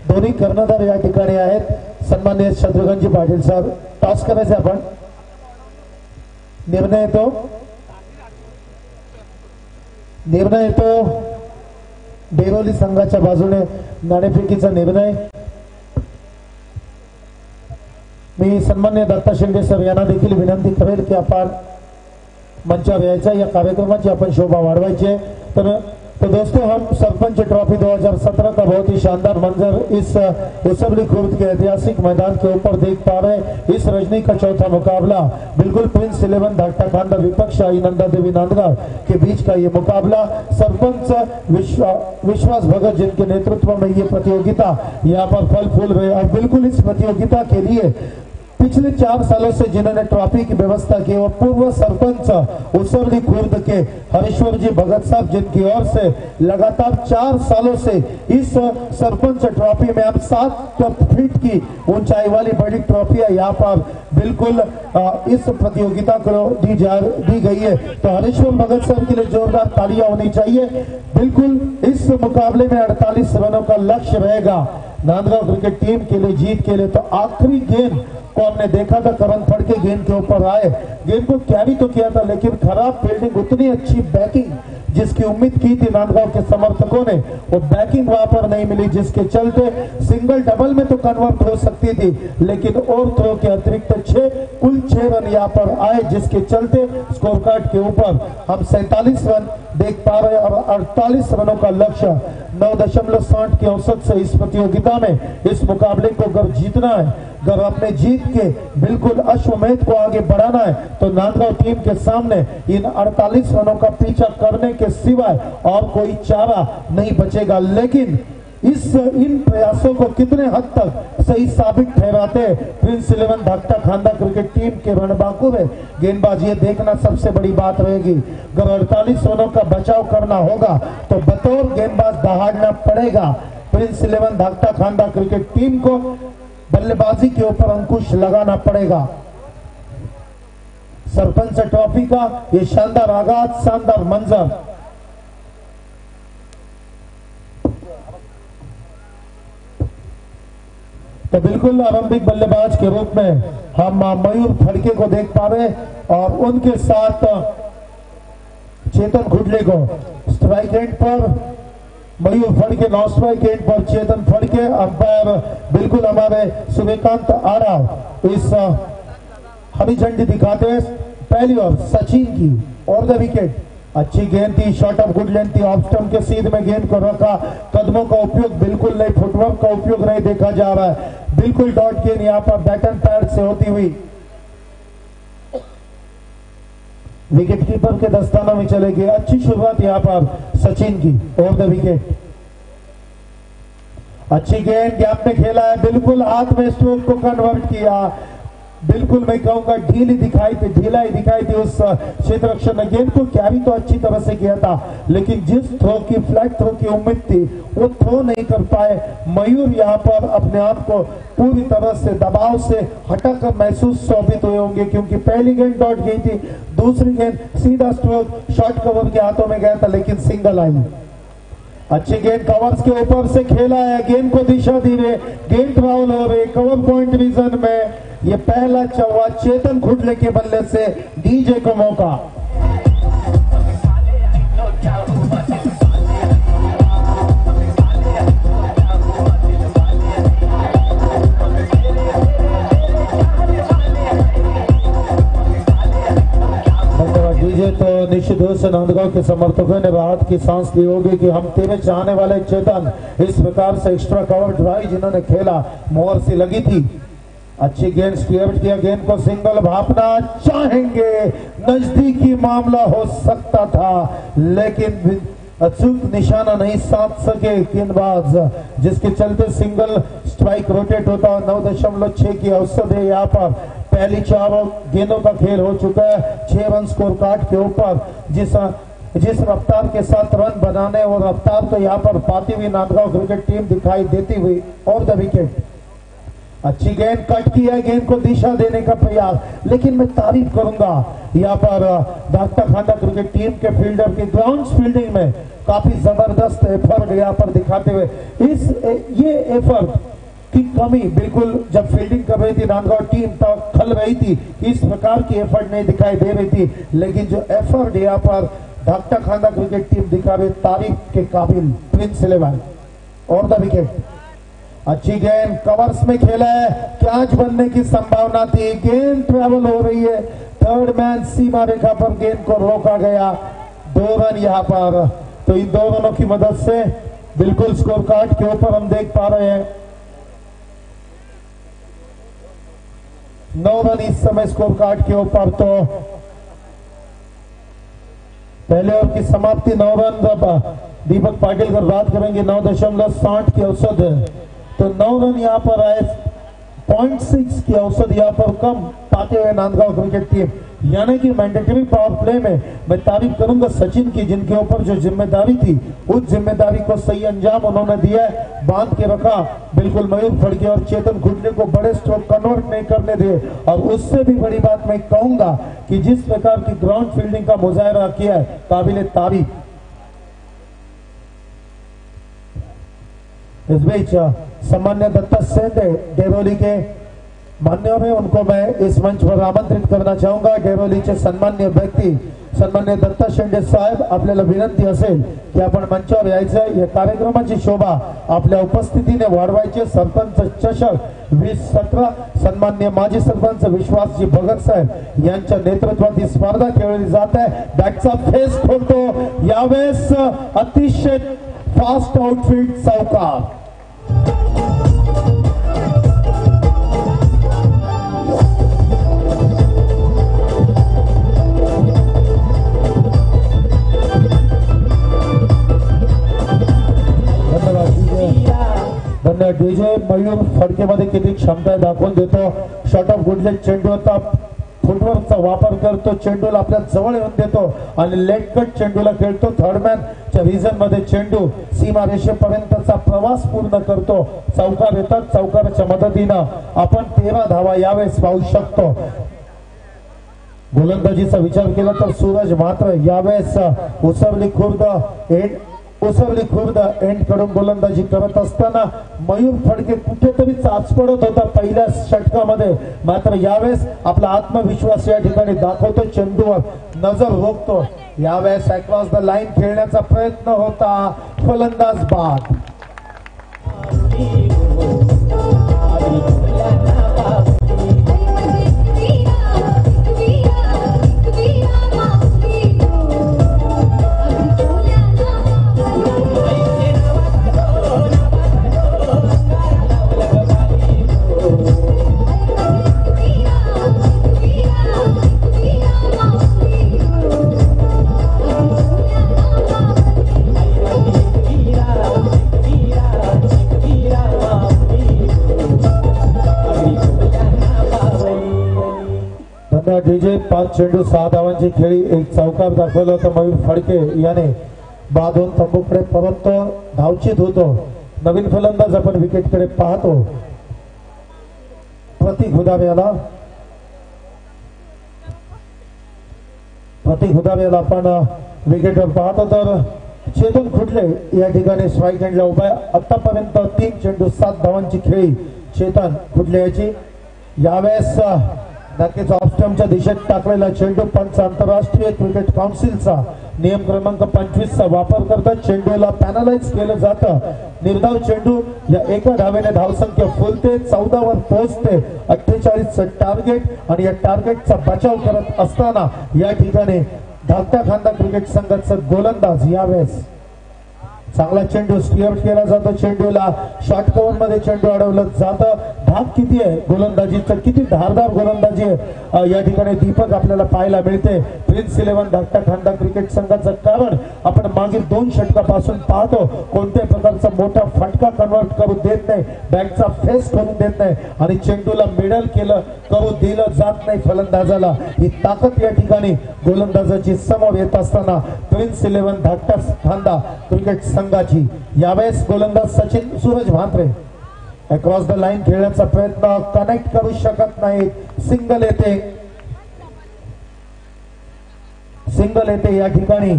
दोन्ही कर्णधार या ठिकाणी आहेत. सन्माननीय शत्रुघ्नजी पाटील साहेब, टॉस करायचे आपण. निर्णय येतो बेरोली संघाच्या बाजूने नाणेफेकीचा निर्णय. मी सन्मान्य दत्ता शिंदे सर यांना देखील विनंती करेल की आपण मंचावर यायचा, या कार्यक्रमाची आपण शोभा वाढवायची है. तो दोस्तों, हम सरपंच ट्रॉफी 2017 का बहुत ही शानदार मंजर इस उसबली खुर्द के ऐतिहासिक मैदान के ऊपर देख पा रहे हैं. इस रजनी का चौथा मुकाबला बिल्कुल प्रिंस 11 धाकटा खानदा विपक्ष आई नंदा देवी नांदगांव के बीच का ये मुकाबला. सरपंच विश्वास भगत जिनके नेतृत्व में ये प्रतियोगिता यहाँ पर फल फूल रहे और बिल्कुल इस प्रतियोगिता के लिए पिछले 4 सालों से जिन्होंने ट्रॉफी की व्यवस्था की वो पूर्व सरपंच उसरली खुर्द के हरीश्वर जी भगत साहब, जिनकी ओर से लगातार 4 सालों से इस सरपंच ट्रॉफी में अब 7 फीट की ऊंचाई वाली बड़ी ट्रॉफी है यहाँ पर बिल्कुल इस प्रतियोगिता को दी गई है. तो हरीश्वर भगत साहब के लिए जोरदार तालियां होनी चाहिए. बिल्कुल इस मुकाबले में 48 रनों का लक्ष्य रहेगा नांदगांव क्रिकेट टीम के लिए जीत के लिए. तो आखिरी गेंद को हमने देखा था, करण फड़के गेंद के ऊपर आए, गेंद को कैरी तो किया था लेकिन खराब फील्डिंग, उतनी अच्छी बैटिंग जिसकी उम्मीद की थी नांदगांव के समर्थकों ने वो बैटिंग वहां पर नहीं मिली, जिसके चलते सिंगल डबल में तो कन्वर्ट हो सकती थी लेकिन और थ्रो के अतिरिक्त कुल 6 रन यहाँ पर आए, जिसके चलते स्कोर कार्ड के ऊपर हम 47 रन देख पा रहे हैं और 48 रनों का लक्ष्य 9.60 की औसत से इस प्रतियोगिता में इस मुकाबले को अगर जीतना है, अगर अपने जीत के बिल्कुल अश्वमेध को आगे बढ़ाना है तो नांदगांव टीम के सामने इन 48 रनों का पीछा करने के सिवाय और कोई चारा नहीं बचेगा. लेकिन इन प्रयासों को कितने हद तक सही साबित ठहराते प्रिंस 11 धाकटा खानदा क्रिकेट टीम के रणबांकुर गेंदबाज, ये देखना सबसे बड़ी बात रहेगी. अगर 48 रनों का बचाव करना होगा तो बतौर गेंदबाज दहाड़ना पड़ेगा प्रिंस 11 धाकटा खानदा क्रिकेट टीम को. बल्लेबाजी के ऊपर अंकुश लगाना पड़ेगा. सरपंच ट्रॉफी का ये शानदार आगाज, शानदार मंजर. तो बिल्कुल आरंभिक बल्लेबाज के रूप में हम मयूर फड़के को देख पा रहे और उनके साथ चेतन खुडले को स्ट्राइक एंड पर Mayur Phadke, non strike end पर चेतन फड़के. अंपायर बिल्कुल हमारे सूर्यकांत आराव इस हरी झंडी दिखाते हैं. पहली ओवर सचिन की और द विकेट. अच्छी गेंद थी, शॉट ऑफ गुड लेंथ थी, ऑफ स्टंप के सीध में गेंद को रखा. कदमों का उपयोग बिल्कुल नहीं, फुटवर्क का उपयोग नहीं देखा जा रहा है. बिल्कुल डॉट गेंद यहाँ पर बैट एंड पैड से होती हुई विकेट कीपर के दस्तानों में चले गए. अच्छी शुरुआत यहाँ पर सचिन की और द विकेट. अच्छी गेंद गैप में खेला है, बिल्कुल हाथ में स्ट्रोक को कन्वर्ट किया. बिल्कुल मैं कहूंगा ढीला ही दिखाई थी उस क्षेत्र रक्षक ने. गेंद को कैरी तो अच्छी तरह से किया था लेकिन जिस थ्रो की फ्लैट थ्रो की उम्मीद थी वो थ्रो नहीं कर पाए. मयूर यहाँ पर अपने आप को पूरी तरह से दबाव से हटाकर महसूस साबित हुए होंगे क्योंकि पहली गेंद डॉट गई थी, दूसरी गेंद सीधा स्ट्रोक शॉर्ट कवर के हाथों में गया था लेकिन सिंगल आई. अच्छी गेंद कवर्स के ऊपर से खेला है, गेंद को दिशा दी रहे, गेंद ट्रैवल हो रहे. कवर पॉइंट रीजन में ये पहला चौवा चेतन खुडले के बल्ले से डीजे को मौका. डीजे तो निश्चित रूप से नांदगांव के समर्थकों ने राहत की सांस ली होगी कि हम तेरे चाहने वाले चेतन इस प्रकार से एक्स्ट्रा कवर ड्राइव जिन्होंने खेला मोहर से लगी थी. अच्छी गेंद स्टीयर्ड किया, गेंद को सिंगल भापना चाहेंगे, नजदीकी मामला हो सकता था लेकिन अचूक निशाना नहीं साध सके गेंदबाज, जिसके चलते सिंगल स्ट्राइक रोटेट होता है. 9.6 की औसत है यहाँ पर. पहली 4 गेंदों का खेल हो चुका है, 6 रन स्कोर कार्ड के ऊपर. जिस रफ्तार के साथ रन बनाने और रफ्तार तो यहाँ पर पाती हुई नांदगांव क्रिकेट टीम दिखाई देती हुई और द विकेट. अच्छी गेंद कट की है, गेंद को दिशा देने का प्रयास, लेकिन मैं तारीफ करूंगा यहाँ पर धाकटा खांडा क्रिकेट टीम के फील्डर की ग्राउंड फील्डिंग में काफी जबरदस्त एफर्ट यहाँ पर दिखाते हुए ये एफर्ट की कमी बिल्कुल जब फील्डिंग कर रही थी नांदगांव टीम तब खल रही थी, इस प्रकार की एफर्ट नहीं दिखाई दे रही थी, लेकिन जो एफर्ट यहाँ पर धाकटा खांडा क्रिकेट टीम दिखा रही तारीफ के काबिल। प्रिंस 11 और द विकेट, अच्छी गेंद कवर्स में खेला है, कैच बनने की संभावना थी, गेंद ट्रेवल हो रही है, थर्ड मैन सीमा रेखा पर गेंद को रोका गया, 2 रन यहाँ पर। तो इन 2 रनों की मदद से बिल्कुल स्कोर कार्ड के ऊपर हम देख पा रहे हैं 9 रन इस समय स्कोर कार्ड के ऊपर। तो पहले ओवर की समाप्ति 9 रन। दीपक पाटिल कर बात करेंगे 9.60 की औसत है, तो 9 रन यहाँ पर आए, 0.6 की औसत यहाँ पर कम पाते हुए नांदगांव क्रिकेट टीम, यानी कि मैंडेटरी पावर प्ले में मैं तारीफ करूंगा सचिन की, जिनके ऊपर जो जिम्मेदारी थी उस जिम्मेदारी को सही अंजाम उन्होंने दिया है, बांध के रखा, बिल्कुल मयूर फड़के और चेतन घुटने को बड़े स्ट्रोक कन्वर्ट नहीं करने दिए। और उससे भी बड़ी बात मैं कहूंगा कि जिस प्रकार की ग्राउंड फील्डिंग का मुजाहरा किया है, काबिले तारीफ। इस बीच सम्मान्य दत्ता सेंधे डेरोली के मान्यों में उनको मैं इस मंच पर आमंत्रित करना चाहूंगा। डेरोलीचे सन्मान्य व्यक्ती सन्मान्य दत्ता शेंडे साहेब, आपल्याला विनंती असेल की आपण मंचावर यायचं, या कार्यक्रमाची शोभा आपल्या उपस्थितीने वाढवायचे। सरपंच चषक 2017 सन्मान्य माजी सरपंच विश्वासजी भगत साहेब यांच्या नेतृत्वात ही स्पर्धा खेळली जात आहे। बॅटचा फेस खोलतो यावेळेस अतिशय फास्ट आउटफील्ड चौकार, डीजे मयूर फडकेमध्ये किती क्षमता दाखवून देतो। शॉट ऑफ गुडलेग चेंडू होता, फुटवर्कचा वापर करतो, चेंडूला आपल्या जवळ येऊन देतो आणि लेग कट चेंडूला खेळतो। थर्डमॅनच्या रिझन मध्ये चेंडू सीमा रेषेपर्यंतचा प्रवास पूर्ण करतो, चौकार येतात, चौकाराच्या मदतीनं आपण 13 धावा यावेळेस पाहू शकतो। गोलंदाजीचा विचार केला तर सूरज मात्र यावेळेस उसरली खुर्द एंड कडून गोलंदाजी करत असताना मयूर फडके कुठेतरी चाच पडत होता पहिल्या षटकामध्ये, मात्र यावेळेस आपला आत्मविश्वास या ठिकाणी दाखवतो, चेंडूवर नजर रोखतो। यावेळेस अक्रॉस द लाईन खेळण्याचा प्रयत्न होता, फलंदाज बाद। डीजे 5 चेंडू 6 धावांची खेळी, एक चौकार दाखवला होता मयूर फडके याने, बादून तंबूकडे परततो, धावचित होतो। नवीन फलंदाज आपण विकेटकडे पाहतो, प्रतीक हुदावेला आपण विकेटवर पाहतो। तर चेतन खुटले या ठिकाणी स्ट्राईक एंडला उभा आहे। आतापर्यंत 3 चेंडू 7 धावांची खेळी चेतन खुटले याची। यावेळेस नक्कीच ऑफस्टंपच्या दिशेत टाकलेला चेंडू पंच आंतरराष्ट्रीय क्रिकेट काउन्सिलचा नियम क्रमांक 25 चा वापर करतात, चेंडूला पॅनलाइज केलं जातं। निर्धाव चेंडू या एका धावेने धावसंख्या फुलते, 14 वर पोहोचते, 48 टार्गेट आणि या टार्गेटचा बचाव करत असताना या ठिकाणी धाकटा खांदा क्रिकेट संघाचा गोलंदाज यावेळेस चांगला चेंडू स्टीअर केला जातो, चेंडूला शॉर्ट कव्हर मध्ये चेंडू अडवलं जातं। धाक किती आहे गोलंदाजीचं, किती धारदार गोलंदाजी आहे या ठिकाणी दीपक आपल्याला पाहायला मिळते प्रिन्स 11 धाकटा खांदा क्रिकेट संघाचं। कारण आपण मागील 2 षटकापासून पाहतो कोणत्याही प्रकारचा मोठा फटका कन्वर्ट करू देत नाही, बॅटचा फेस करून देत नाही आणि चेंडूला मिडल करू दिलं जात नाही फलंदाजाला। ही ताकद या ठिकाणी गोलंदाजाची समोर येत असताना प्रिन्स 11 धाकटा खांदा क्रिकेट संघाची। यावेळेस गोलंदाज Sachin Suraj Mhatre across the line खेळण्याचा प्रयत्न, कनेक्ट करू शकत नाही, सिंगल येते। सिंगल येते या ठिकाणी,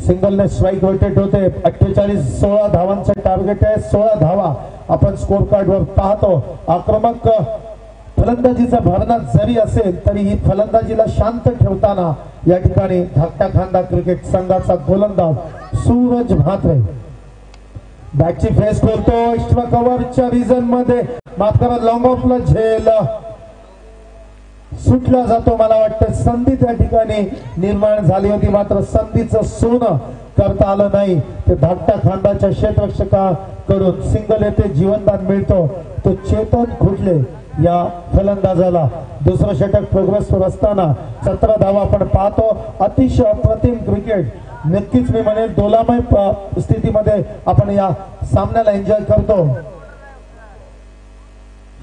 सिंगलने स्ट्राईक रोटेट होते. 48-16 धावांचं टार्गेट आहे. 16 धावा आपण स्कोर कार्ड वर पाहतो. आक्रमक फलंदाजीचा भरणा जरी असेल तरी ही फलंदाजीला शांत ठेवताना या ठिकाणी धाकटा खांदा क्रिकेट संघाचा गोलंदाज सूरज म्हात्रे बॅटची फेस करतो. एक्स्ट्रा कव्हरच्या रिजन मध्ये माफ करा, लॉंग ऑफला झेल सुटला जातो. मला वाटतं संधी त्या ठिकाणी निर्माण झाली होती, मात्र संधीचं सोनं करता आलं नाही. ते धाकटा खांदाच्या क्षेत्ररक्षकाकडून सिंगल येथे जीवनदान मिळतो. तो चेतन खुटले या फलंदाजाला. दुसरं षटक प्रोग्रेसवर असताना 17 धावा आपण पाहतो. अतिशय अप्रतिम क्रिकेट. नक्कीच मी म्हणेल डोलामय स्थितीमध्ये आपण या सामन्याला एन्जॉय करतो.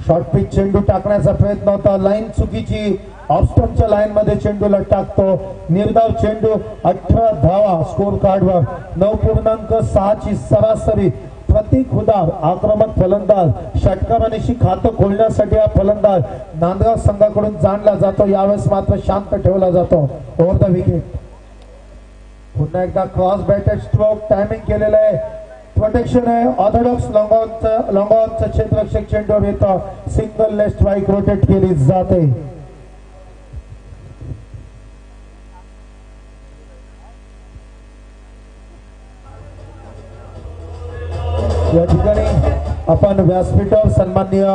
शॉर्ट पिच चेंडू टाकण्याचा प्रयत्न होता, लाईन चुकीची. ऑफस्टंपच्या लाईन मध्ये चेंडूला टाकतो. निर्धाव चेंडू. 18 धावा स्कोर कार्डवर. 9.6 ची सरासरी. प्रतीक हुदार आक्रमक फलंदाज. षटकारांशी खातं खोलण्यासाठी हा फलंदाज नांदगाव संघाकडून जाणला जातो. यावेळेस मात्र शांत ठेवला जातो. Over the wicket. पुन्हा एकदा क्रॉस बॅटेड स्ट्रोक टायमिंग केलेलं आहे. प्रोटेक्शन आहे. ऑर्थोडॉक्स लॉंगॉनचं क्षेत्ररक्षक चेंडूवर येतं. सिंगलने स्ट्राईक रोटेट केली जाते. या ठिकाणी आपण व्यासपीठावर सन्माननीय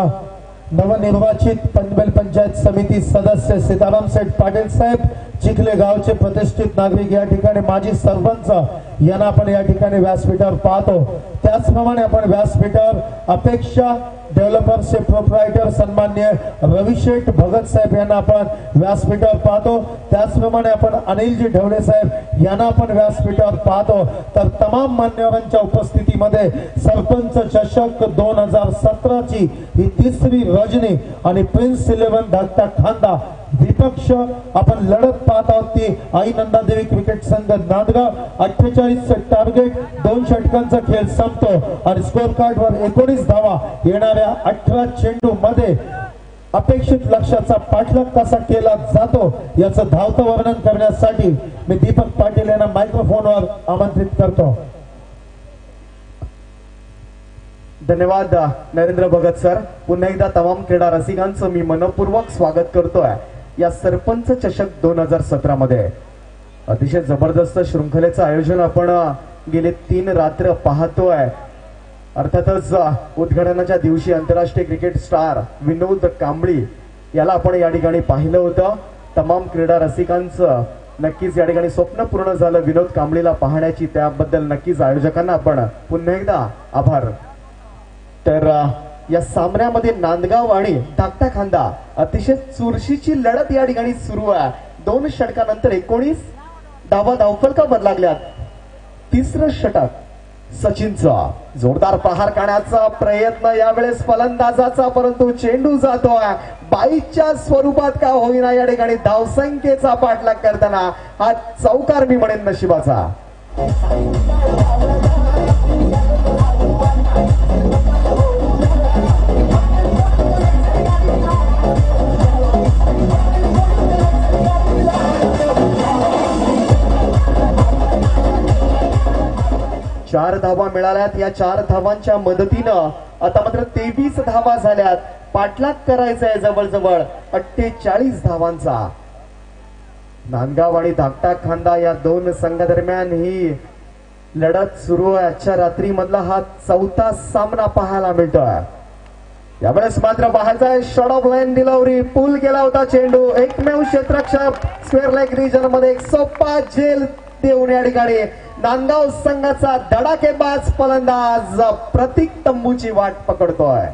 नवनिर्वाचित पनवेल पंचायत समिती सदस्य सीताराम सेठ पाटील साहेब चिखले गावचे प्रतिष्ठित नागरिक, या ठिकाणी माजी सरपंच यांना आपण या ठिकाणी व्यासपीठावर पाहतो. त्याचप्रमाणे आपण व्यासपीठावर अपेक्षा डेव्हलपर्सचे प्रोप्रायटर सन्माननीय रविशेठ भगत साहेब यांना आपण व्यासपीठावर पाहतो. त्याचप्रमाणे आपण अनिलजी ढवळे साहेब यांना आपण व्यासपीठावर पाहतो. तर तमाम मान्यवरांच्या उपस्थितीमध्ये सरपंच चषक 2017 ची ही तिसरी रजनी आणि प्रिन्स 11 धाकटा खांदा विपक्ष आपण लढत पाहत आहोत. ती आई नंदादेवी क्रिकेट संघ नांदगाव. 48 टार्गेट. 2 षटकांचा खेळ संपतो आणि स्कोर कार्ड वर 19 धावा. येणाऱ्या 18 चेंडू मध्ये अपेक्षित लक्ष्याचा पाठलाग कसा केला जातो याचं धावतं वर्णन करण्यासाठी मी दीपक पाटील यांना मायक्रोफोनवर आमंत्रित करतो. धन्यवाद नरेंद्र भगत सर. पुन्हा एकदा तमाम क्रीडा रसिकांचं मी मनपूर्वक स्वागत करतोय या सरपंच चषक 2017 मध्ये. अतिशय जबरदस्त शृंखलेचं आयोजन आपण गेले 3 रात्र पाहतोय. अर्थातच उद्घाटनाच्या दिवशी आंतरराष्ट्रीय क्रिकेट स्टार विनोद कांबळी याला आपण या ठिकाणी पाहिलं होतं. तमाम क्रीडा रसिकांचं नक्कीच या ठिकाणी स्वप्न पूर्ण झालं विनोद कांबळीला पाहण्याची. त्याबद्दल नक्कीच आयोजकांना आपण पुन्हा एकदा आभार. तर या सामन्यामध्ये नांदगाव आणि धाकटा खांदा अतिशय चुरशीची लढत या ठिकाणी सुरू आहे. 2 षटकानंतर 19 धावा धावफलकावर लागल्यात. तिसरं षटक सचिनचा जोरदार प्रहार करण्याचा प्रयत्न यावेळेस फलंदाजाचा, परंतु चेंडू जातोय. 22च्या स्वरूपात का होईना या ठिकाणी धावसंख्येचा पाठलाग करताना हा चौकार मी म्हणेन नशिबाचा. चार धावा मिळाल्यात. या 4 धावांच्या मदतीनं आता मात्र 23 धावा झाल्यात. पाठलाग करायचा आहे जवळजवळ 48 धावांचा. नांदगाव आणि धाकटा खांदा या 2 संघादरम्यान ही लढत सुरू आहे. आजच्या रात्री मधला हा 4था सामना पाहायला मिळतोय. यावेळेस मात्र बाहेरचा शॉर्ट ऑफ लाईन डिलिव्हरी. पूल केला होता चेंडू. एकमेव क्षेत्ररक्षक स्क्वेअर लेग रिजन मध्ये एक सोपा झेल देऊन या ठिकाणी नांदगाव संघाचा धडाकेबाज फलंदाज प्रतीक तंबूची वाट पकडतोय.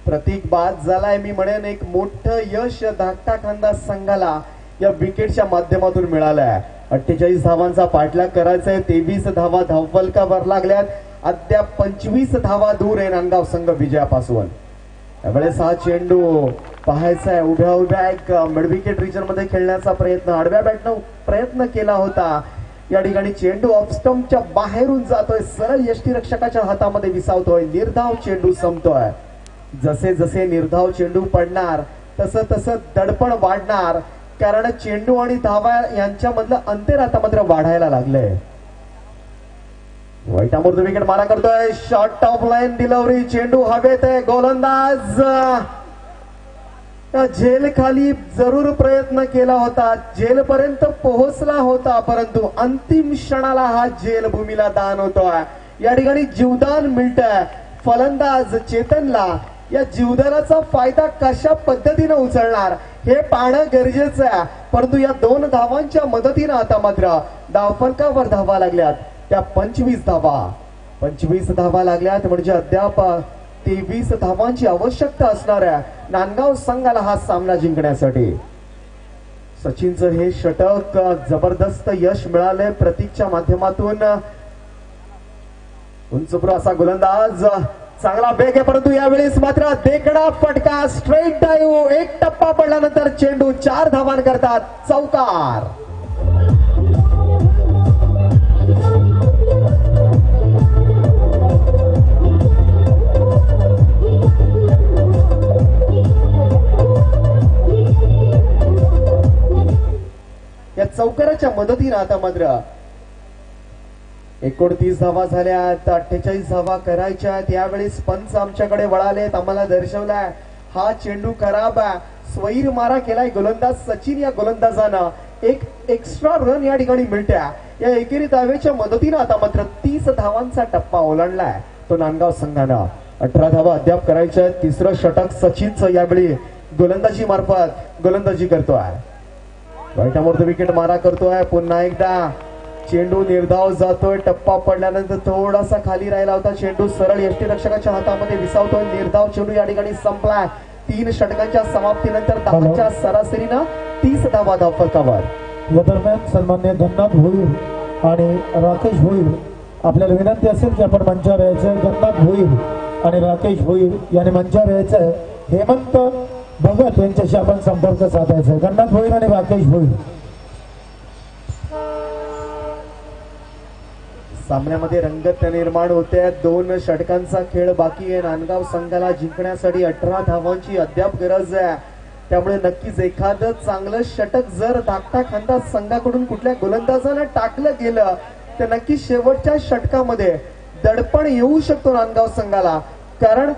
प्रतीक बाद झालाय. मी म्हणेन एक मोठं यश धाकटा खांदा संघाला या विकेटच्या माध्यमातून मिळाल्या. 48 धावांचा पाठलाग करायचा आहे. 23 धावा धावफलकावर लागल्यात. अद्याप 25 धावा दूर आहे नांदगाव संघ विजयापासून. यावेळेस हा चेंडू पाहायचा आहे. उभ्या एक मिड विकेट रिजन मध्ये खेळण्याचा प्रयत्न आडव्या बॅटनं प्रयत्न केला होता. या ठिकाणी चेंडू ऑफ स्टंपच्या बाहेरून जातोय, सरळ यष्टीरक्षकाच्या हातामध्ये विसावतोय. निर्धाव चेंडू संपतोय. जसे जसे निर्धाव चेंडू पडणार तसं तसं दडपण वाढणार, कारण चेंडू आणि धावा यांच्यामधलं अंतर आता मात्र वाढायला लागलंय. वाईटामोर्द विकेट मारा करतोय. शॉर्ट ऑफ लाईन डिलिव्हरी, चेंडू हवेत आहे. गोलंदाज झेल खाली जरूर प्रयत्न केला होता, जेल पर्यंत पोहोचला होता, परंतु अंतिम क्षणाला हा जेल भूमीला दान होतोय. या ठिकाणी जीवदान मिळतंय फलंदाज चेतनला. या जीवदानाचा फायदा कशा पद्धतीने उचलणार हे पाहणं गरजेचं आहे. परंतु या 2 धावांच्या मदतीनं आता मात्र धावफलकावर धावा लागल्यात. त्या 25 धावा लागल्यात, म्हणजे अद्याप 23 धावांची आवश्यकता असणार आहे नांदगाव संघाला हा सामना जिंकण्यासाठी. सचिनचं हे षटक जबरदस्त यश मिळालंय प्रतीकच्या माध्यमातून. उंचपुर असा गोलंदाज, चांगला वेग आहे, परंतु यावेळेस मात्र देखणा फटका, स्ट्रेट ड्राईव्ह. एक टप्पा पडल्यानंतर चेंडू 4 धावांकरता चौकार. या चौकाराच्या मदतीने आता मात्र 29 धावा झाल्यात. 48 धावा करायच्या. त्यावेळेस पंच आमच्याकडे वळालेत, आम्हाला दर्शवलाय हा चेंडू खराब आहे. स्वैर मारा केलाय गोलंदाज सचिन. या गोलंदाजानं एक एक्स्ट्रा रन या ठिकाणी मिळत्या. या एकेरी धावेच्या मदतीने आता मात्र 30 धावांचा टप्पा ओलांडलाय तो नांदगाव संघानं. 18 धावा अद्याप करायच्या. तिसरं षटक सचिनचं यावेळी गोलंदाजी मार्फत गोलंदाजी करतोय. वाईटामोर्द विकेट मारा करतोय. पुन्हा एकदा चेंडू निर्धाव जातोय. टप्पा पडल्यानंतर थोडासा खाली राहिला होता. चेंडू सरळ यष्टीरक्षकाच्या हातामध्ये विसावतोय. निर्धाव चेंडू या ठिकाणी संपलाय. 3 षटकांच्या समाप्तीनंतर धावांच्या सरासरीनं 30 धावा धावफलकावर. या दरम्यान सन्मान्य गन्नाथ भोईर आणि राकेश भोईर, आपल्याला विनंती असेल की आपण मंचावर यायचं. गन्नाथ भोईर आणि राकेश भोईर यांनी मंचावर यायचंय. हेमंत भगत यांच्याशी आपण संपर्क साधायचा. गन्नाथ भोईर आणि राकेश भोईर. सामन्यामध्ये रंगत निर्माण होते. 2 षटकांचा खेळ बाकी आहे. नांदगाव संघाला जिंकण्यासाठी 18 धावांची अद्याप गरज आहे. त्यामुळे नक्कीच एखादं चांगलं षटक जर धाकटा खांदा संघाकडून कुठल्या गोलंदाजानं टाकलं गेलं तर नक्कीच शेवटच्या षटकामध्ये दडपण येऊ शकतो नांदगाव संघाला. कारण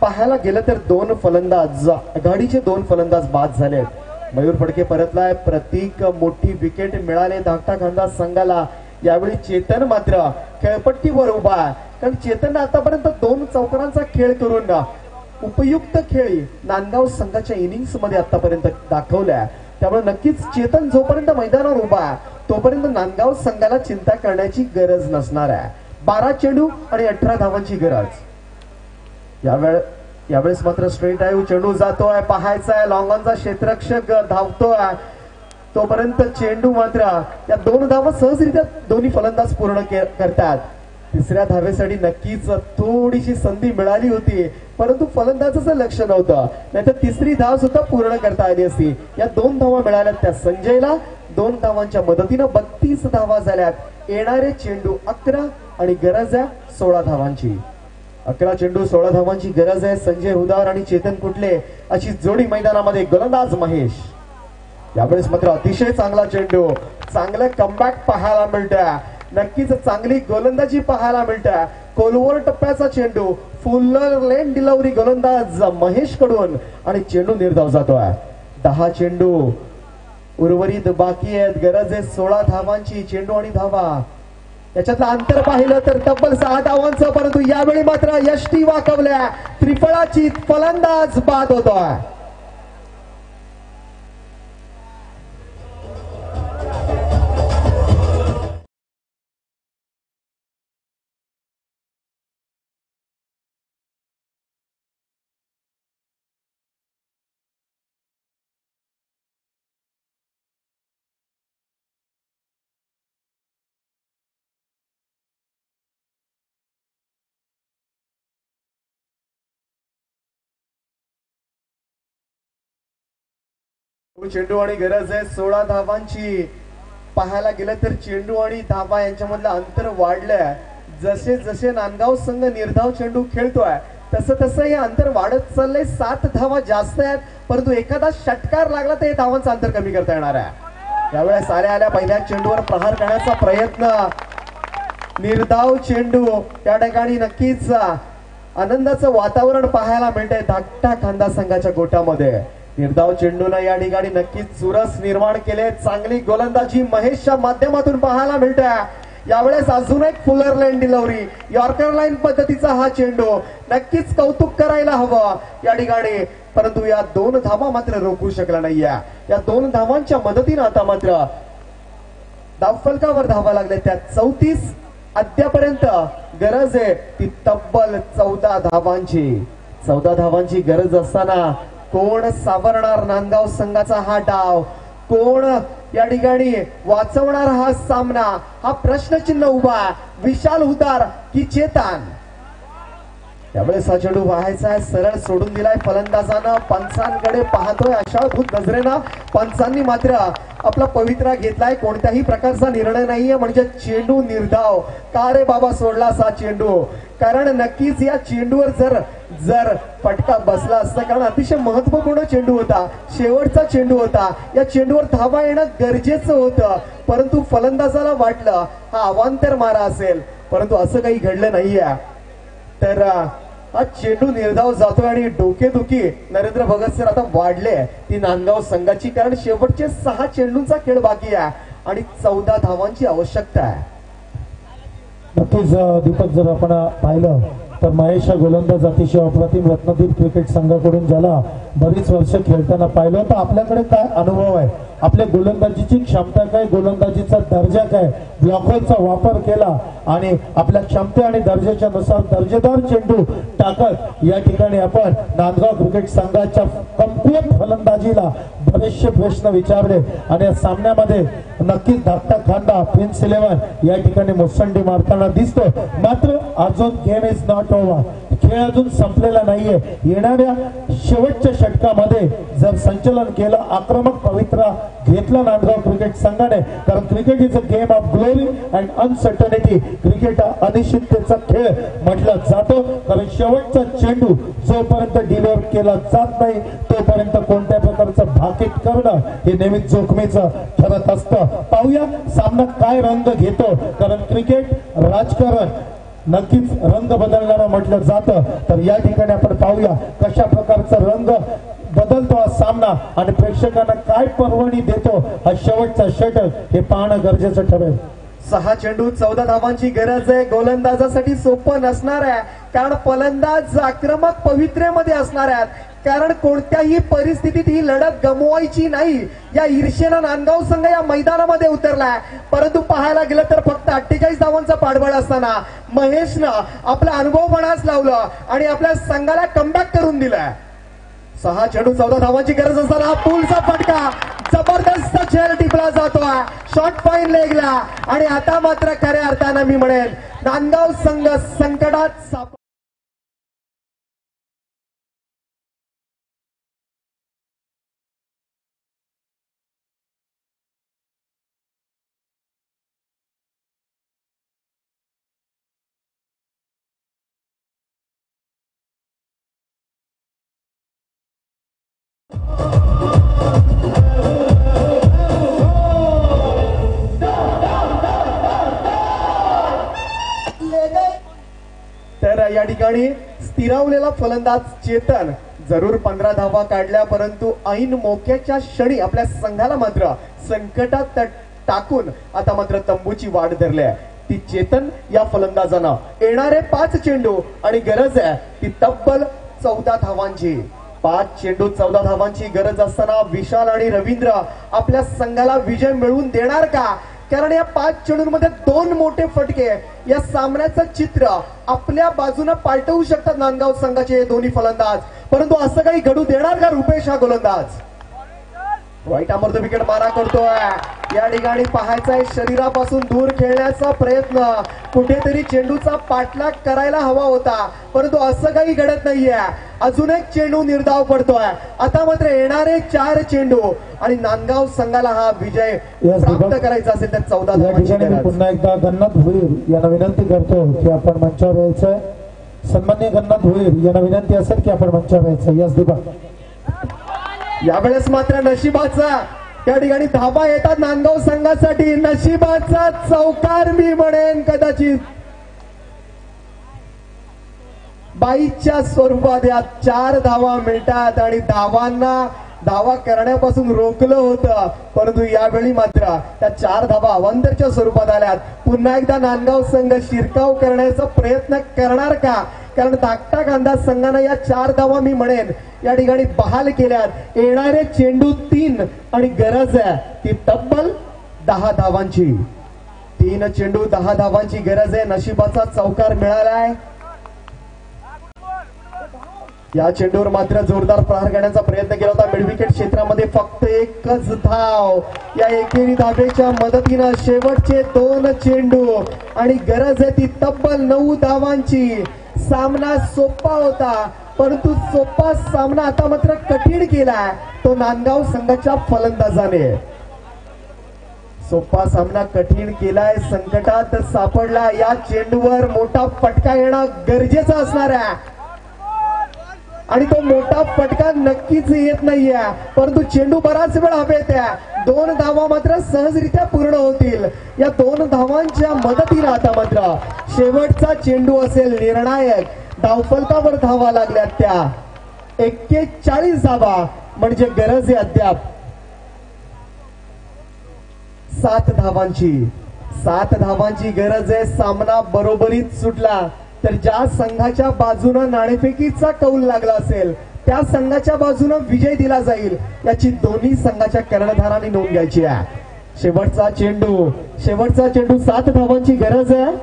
पाहायला गेलं तर 2 फलंदाज, आघाडीचे 2 फलंदाज बाद झाले. मयूर फडके परतलाय. प्रतीक मोठी विकेट मिळाले धाकटा खांदा संघाला. यावेळी चेतन मात्र खेळपट्टीवर उभा आहे, कारण चेतन आतापर्यंत 2 चौकारांचा खेळ करून उपयुक्त खेळी नांदगाव संघाच्या इनिंग्स मध्ये आतापर्यंत दाखवल्या. त्यामुळे नक्कीच चेतन जोपर्यंत मैदानावर उभा आहे तोपर्यंत नांदगाव संघाला चिंता करण्याची गरज नसणार आहे. 12 चेंडू आणि 18 धावांची गरज. यावेळेस मात्र स्ट्रेट ड्राईव्ह चेंडू जातोय. पाहायचा आहे लॉंगॉनचा क्षेत्ररक्षक धावतोय तोपर्यंत चेंडू मात्र या 2 धावा सहजरित्या दोन्ही फलंदाज पूर्ण करतात. तिसऱ्या धावेसाठी नक्कीच थोडीशी संधी मिळाली होती, परंतु फलंदाजाचं लक्ष नव्हतं, नाहीतर तिसरी धाव सुद्धा पूर्ण करता आली असती. या 2 धावा मिळाल्या त्या संजयला. 2 धावांच्या मदतीनं 32 धावा झाल्यात. येणारे चेंडू 11 आणि गरज आहे 16 धावांची. 11 चेंडू 16 धावांची गरज आहे. संजय हुदार आणि चेतन कुटले अशी जोडी मैदानामध्ये. गोलंदाज महेश. यावेळेस मात्र अतिशय चांगला चेंडू, चांगलं कमबॅक पाहायला मिळतंय. नक्कीच चांगली गोलंदाजी पाहायला मिळतंय. कोलवर टप्प्याचा चेंडू, फुल्लर लेन डिलिव्हरी गोलंदाज महेश कडून आणि चेंडू निर्धाव जातोय. 10 चेंडू उर्वरित बाकी आहेत. गरज आहे 16 धावांची. चेंडू आणि धावा याच्यातलं अंतर पाहिलं तर तब्बल 6 धावांचं, परंतु यावेळी मात्र यष्टी वाकवल्या. त्रिफळाची फलंदाज बाद होतोय. चेंडू आणि गरज आहे 16 धावांची. पाहायला गेलं तर चेंडू आणि धावा यांच्यामधलं अंतर वाढलंय. जसे जसे नांदगाव संघ निर्धाव चेंडू खेळतोय तसं तसं हे अंतर वाढत चाललंय. 7 धावा जास्त आहेत, परंतु एखादा षटकार लागला तर हे धावांचं अंतर कमी करता येणार आहे. यावेळेस आल्या पहिल्या चेंडूवर प्रहार करण्याचा प्रयत्न. निर्धाव चेंडू त्या ठिकाणी नक्कीच आनंदाचं वातावरण पाहायला मिळतंय धाकटा खांदा संघाच्या गोटामध्ये. निर्धाव चेंडूला या ठिकाणी नक्कीच चुरस निर्माण केले. चांगली गोलंदाजी महेशच्या माध्यमातून पाहायला मिळते. यावेळेस अजून एक Fuller line delivery, yorker line पद्धतीचा हा चेंडू नक्कीच कौतुक करायला हवं या ठिकाणी. परंतु या 2 धावा मात्र रोखू शकला नाहीये. या 2 धावांच्या मदतीने आता मात्र धावफलकावर धावा लागल्या त्या 34. अद्यापर्यंत गरज आहे ती तब्बल 14 धावांची. 14 धावांची गरज असताना कोण सावरणार नांदगाव संघाचा हा डाव? कोण या ठिकाणी वाचवणार हा सामना? हा प्रश्नचिन्ह उभा. विशाल हुदार की चेतन? त्यावेळेस हा चेंडू व्हायचा आहे, सरळ सोडून दिलाय फलंदाजानं. पंचांकडे पाहतोय आशाभूत नजरेनं. पंचांनी मात्र आपला पवित्रा घेतलाय. कोणत्याही प्रकारचा निर्णय नाहीये, म्हणजे चेंडू निर्धाव. का रे बाबा सोडलास हा चेंडू? कारण नक्कीच या चेंडूवर जर फटका बसला असता, कारण अतिशय महत्वपूर्ण चेंडू होता, शेवटचा चेंडू होता. या चेंडूवर धावा येणं गरजेचं होतं, परंतु फलंदाजाला वाटलं हा अवांतर मारा असेल, परंतु असं काही घडलं नाहीये. तर हा चेंडू निर्धाव जातोय आणि डोकेदुखी नरेंद्र भगत सर आता वाढले ती नांदगाव संघाची. कारण शेवटचे 6 चेंडूंचा खेळ बाकी आहे आणि 14 धावांची आवश्यकता आहे. नक्कीच दीपक, जर आपण पाहिलं तर महेश गोलंदाज अतिशय अप्रतिम रत्नदीप क्रिकेट संघाकडून ज्याला बरीच वर्ष खेळताना पाहिलं, तर आपल्याकडे काय अनुभव आहे, आपल्या गोलंदाजीची क्षमता काय, गोलंदाजीचा दर्जा काय, ब्लॉकरचा वापर केला आणि आपल्या क्षमते आणि दर्जाच्या नुसार दर्जेदार चेंडू टाकत या ठिकाणी आपण नांदगाव क्रिकेट संघाच्या कमकुवत फलंदाजीला बरेचसे प्रश्न विचारले आणि या सामन्यामध्ये नक्कीच धाकटा खांदा प्रिन्स 11 या ठिकाणी मुसंडी मारताना दिसतो. मात्र अजून गेम इज नॉट ओव्हर. खेळ अजून संपलेला नाहीये. येणाऱ्या शेवटच्या षटकामध्ये जर संचलन केलं, आक्रमक पवित्रा घेतला नांदगाव क्रिकेट संघाने, कारण cricket is a game of glory and uncertainty. Cricket हा अनिश्चिततेचा खेळ म्हटला जातो, कारण शेवटचा चेंडू जोपर्यंत डिलिव्हर केला जात नाही तोपर्यंत कोणत्या प्रकारचं भाकीत करणं हे नेहमीच जोखमीचं ठरत असतं. पाहूया सामना काय रंग घेतो, कारण क्रिकेट राजकारण नक्कीच रंग बदलणारा म्हटलं जातं. तर या ठिकाणी आपण पाहूया कशा प्रकारचा रंग बदलतो हा सामना आणि प्रेक्षकांना काय पर्वणी देतो हा शेवटचा षटक हे पाहणं गरजेचं ठरेल. 6 चेंडू 14 धावांची गरज आहे. गोलंदाजासाठी सोपं नसणार आहे, कारण फलंदाज आक्रमक पवित्रेमध्ये असणार आहेत. कारण कोणत्याही परिस्थितीत ही लढत गमवायची नाही या ईर्षेनं नांदगाव संघ या मैदानामध्ये उतरलाय. परंतु पाहायला गेलं तर फक्त 48 धावांचा पाठबळ असताना महेशनं आपला अनुभवपणाच लावलं आणि आपल्या संघाला कमबॅक करून दिलाय. 6 चेंडू 14 धावांची गरज असताना पुलचा फटका, जबरदस्त झेल टिपला जातोय शॉर्ट फाईन लेगला. आणि आता मात्र खऱ्या अर्थानं मी म्हणेन नांदगाव संघ संकटात साप. तर या ठिकाणी स्थिरावलेला फलंदाज चेतन जरूर 15 धावा काढल्या, परंतु ऐन मोक्याच्या क्षणी आपल्या संघाला मात्र संकटात टाकून आता मात्र तंबूची वाट धरली आहे ती चेतन या फलंदाजानं. येणारे 5 चेंडू आणि गरज आहे ती तब्बल 14 धावांची. 5 चेंडू 14 धावांची गरज असताना विशाल आणि रवींद्र आपल्या संघाला विजय मिळवून देणार का? कारण या 5 चेंडूंमध्ये 2 मोठे फटके या सामन्याचं चित्र आपल्या बाजूने पालटवू शकतात नांदगाव संघाचे दोन्ही फलंदाज. परंतु असं काही घडू देणार का रुपेश हा गोलंदाज? वाईट अमृत विकेट मारा करतोय या ठिकाणी पाहायचंय शरीरापासून दूर खेळण्याचा प्रयत्न कुठेतरी चेंडूचा पाठलाग करायला हवा होता परंतु असं काही घडत नाहीये अजून एक चेंडू निर्धाव पडतोय आता मात्र येणारे 4 चेंडू आणि नांदगाव संघाला हा विजय प्राप्त करायचा असेल तर 14 धावांची पुन्हा एकदा गन्नत भोईर यांना विनंती करतो की आपण मंचावर यायचंय सन्माननीय गन्नत भोईर यांना विनंती असेल की आपण मंचावर यायचं यस दीपक यावेळेस मात्र नशिबाचा या ठिकाणी धाबा येतात नांदगाव संघासाठी नशिबाचा चौकार मी म्हणेन कदाचित बाईच्या स्वरूपात या 4 धावा मिळतात आणि धावा करण्यापासून रोखलं होतं परंतु यावेळी मात्र त्या 4 धावा अवांतरच्या स्वरूपात आल्यात पुन्हा एकदा नांदगाव संघ शिरकाव करण्याचा प्रयत्न करणार का कारण धाकटा कांदा संघाने या 4 धावा मी म्हणेन या ठिकाणी बहाल केल्यात येणारे चेंडू 3 आणि गरज आहे ती तब्बल 10 धावांची 3 चेंडू 10 धावांची गरज आहे नशिबाचा चौकार मिळालाय या चेंडूवर मात्र जोरदार प्रहार करण्याचा प्रयत्न केला होता मिडविकेट क्षेत्रामध्ये फक्त एकच धाव या एकेरी धावेच्या मदतीनं शेवटचे 2 चेंडू आणि गरज आहे ती तब्बल 9 धावांची सामना सोपा होता परंतु सोपा सामना आता मात्र कठीण केलाय तो नांदगाव संघाच्या फलंदाजाने सोपा सामना कठीण केलाय संकटात सापडला या चेंडूवर मोठा फटका येणं गरजेचं असणार आहे आणि तो मोठा फटका नक्कीच येत नाहीये परंतु चेंडू बराच वेळ हवेत आहे 2 धावा मात्र सहजरित्या पूर्ण होतील या 2 धावांच्या मदतीने आता मात्र शेवटचा चेंडू असेल निर्णायक धावफलकावर धावा लागल्यात त्या 41 धावा म्हणजे गरज आहे अद्याप 7 धावांची गरज आहे सामना बरोबरीत सुटला तर ज्या संघाच्या बाजूने नाणेफेकीचा कौल लागला असेल त्या संघाच्या बाजूने विजय दिला जाईल याची दोन्ही संघाच्या कर्णधारांनी नोंद घ्यायची आहे शेवटचा चेंडू 7 धावांची गरज आहे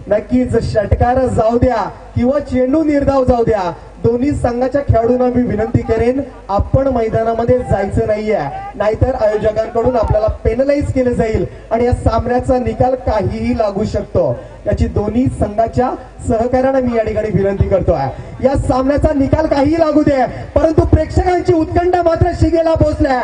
नक्कीच षटकार जाऊ द्या किंवा चेंडू निर्धाव जाऊ द्या दोन्ही संघाच्या खेळाडूंना मी विनंती करेन आपण मैदानामध्ये जायचं नाहीये नाहीतर आयोजकांकडून आपल्याला पेनलाइज केलं जाईल आणि या सामन्याचा निकाल काहीही लागू शकतो याची दोन्ही संघाच्या सहकार्याने मी या ठिकाणी विनंती करतोय या सामन्याचा निकाल काहीही लागू दे परंतु प्रेक्षकांची उत्कंठा मात्र शिगेला पोहोचल्या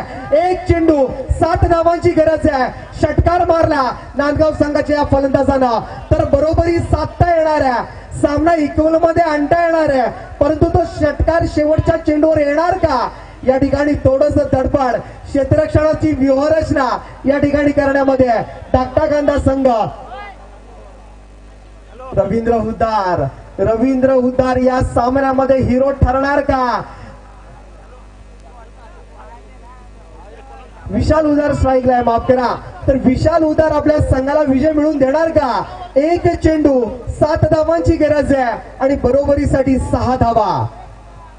1 चेंडू 7 धावांची गरज आहे षटकार मारला नांदगाव संघाच्या या फलंदाजानं तर बरोबरी साधता येणार आहे सामना इक्वल मध्ये आणता येणार आहे परंतु तो षटकार शेवटच्या चेंडूवर येणार का या ठिकाणी थोडंसं धडपड क्षेत्ररक्षणाची व्यूहरचना या ठिकाणी करण्यामध्ये धाकटा कांदा संघ रवींद्र हुद्दार या सामन्यामध्ये हिरो ठरणार का विशाल उदार स्ट्राईकला आहे माफ करा तर विशाल उदार आपल्या संघाला विजय मिळवून देणार का 1 चेंडू 7 धावांची गरज आहे आणि बरोबरीसाठी 6 धावा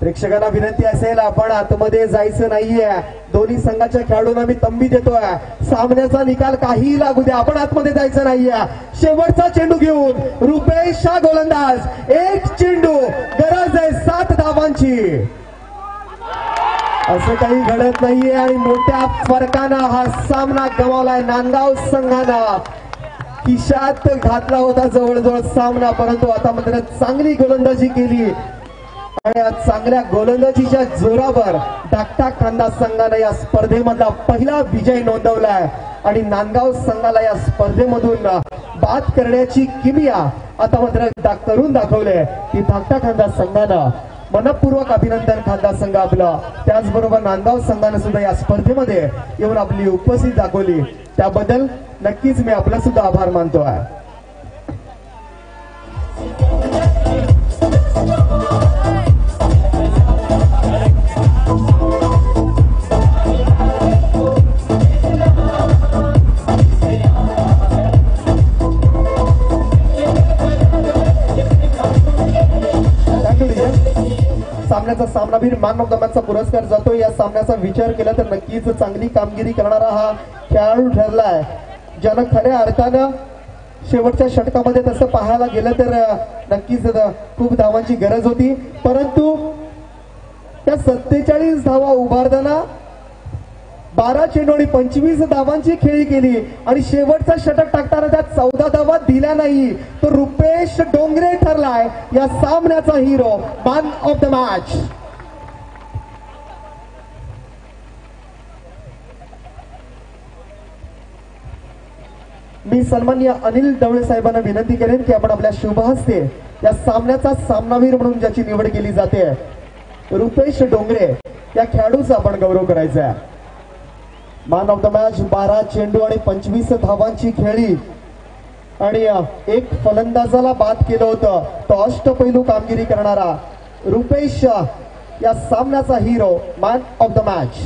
प्रेक्षकांना विनंती असेल आपण आतमध्ये जायचं नाहीये दोन्ही संघाच्या खेळाडूंना मी तंबी देतोय सामन्याचा निकाल काही लागू द्या आपण आतमध्ये जायचं नाहीये शेवटचा चेंडू घेऊन रुपेश हा गोलंदाज 1 चेंडू गरज आहे 7 धावांची असं काही घडत नाहीये आणि मोठ्या फरकानं हा सामना गमावलाय नांदगाव संघानं खिशात घातला होता जवळजवळ सामना परंतु आता मात्र चांगली गोलंदाजी केली आणि या चांगल्या गोलंदाजीच्या जोरावर धाकटा कांदा संघाने या स्पर्धेमधला पहिला विजय नोंदवलाय आणि नांदगाव संघाला या स्पर्धेमधून बाद करण्याची किमया आता मात्र करून दाखवले की धाकटा कांदा संघानं मनपूर्वक अभिनंदन खांदा संघ आपलं त्याचबरोबर नांदगाव संघाने सुद्धा या स्पर्धेमध्ये येऊन आपली उपस्थिती दाखवली त्याबद्दल नक्कीच मी आपला सुद्धा आभार मानतो आहे सामन्याचा सामनावीर मॅन ऑफ द मॅचचा पुरस्कार जातो या सामन्याचा विचार केला तर नक्कीच चांगली कामगिरी करणारा हा खेळाडू ठरलाय ज्याला खऱ्या अर्थानं शेवटच्या षटकामध्ये तसं पाहायला गेलं तर नक्कीच खूप धावांची गरज होती परंतु त्या 47 धावा उभारताना 12 चेंडू आणि 25 धावांची खेळी केली आणि शेवटचा षटक टाकताना त्या 14 धावा दिल्या नाही. तो रुपेश डोंगरे ठरलाय या सामन्याचा hero, man of the match. मी सन्माननीय अनिल ढवळे साहेबांना विनंती करेन की आपण आपल्या शुभ हस्ते या सामन्याचा सामनावीर म्हणून ज्याची निवड केली जाते रुपेश डोंगरे या खेळाडूचा आपण गौरव करायचा आहे. Man of the match. 12 चेंडू आणि 25 धावांची खेळी आणि एक फलंदाजाला बाद केलं होतं. तो अष्टपैलू कामगिरी करणारा रुपेश या सामन्याचा hero, man of the match.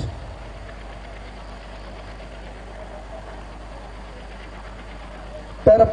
तर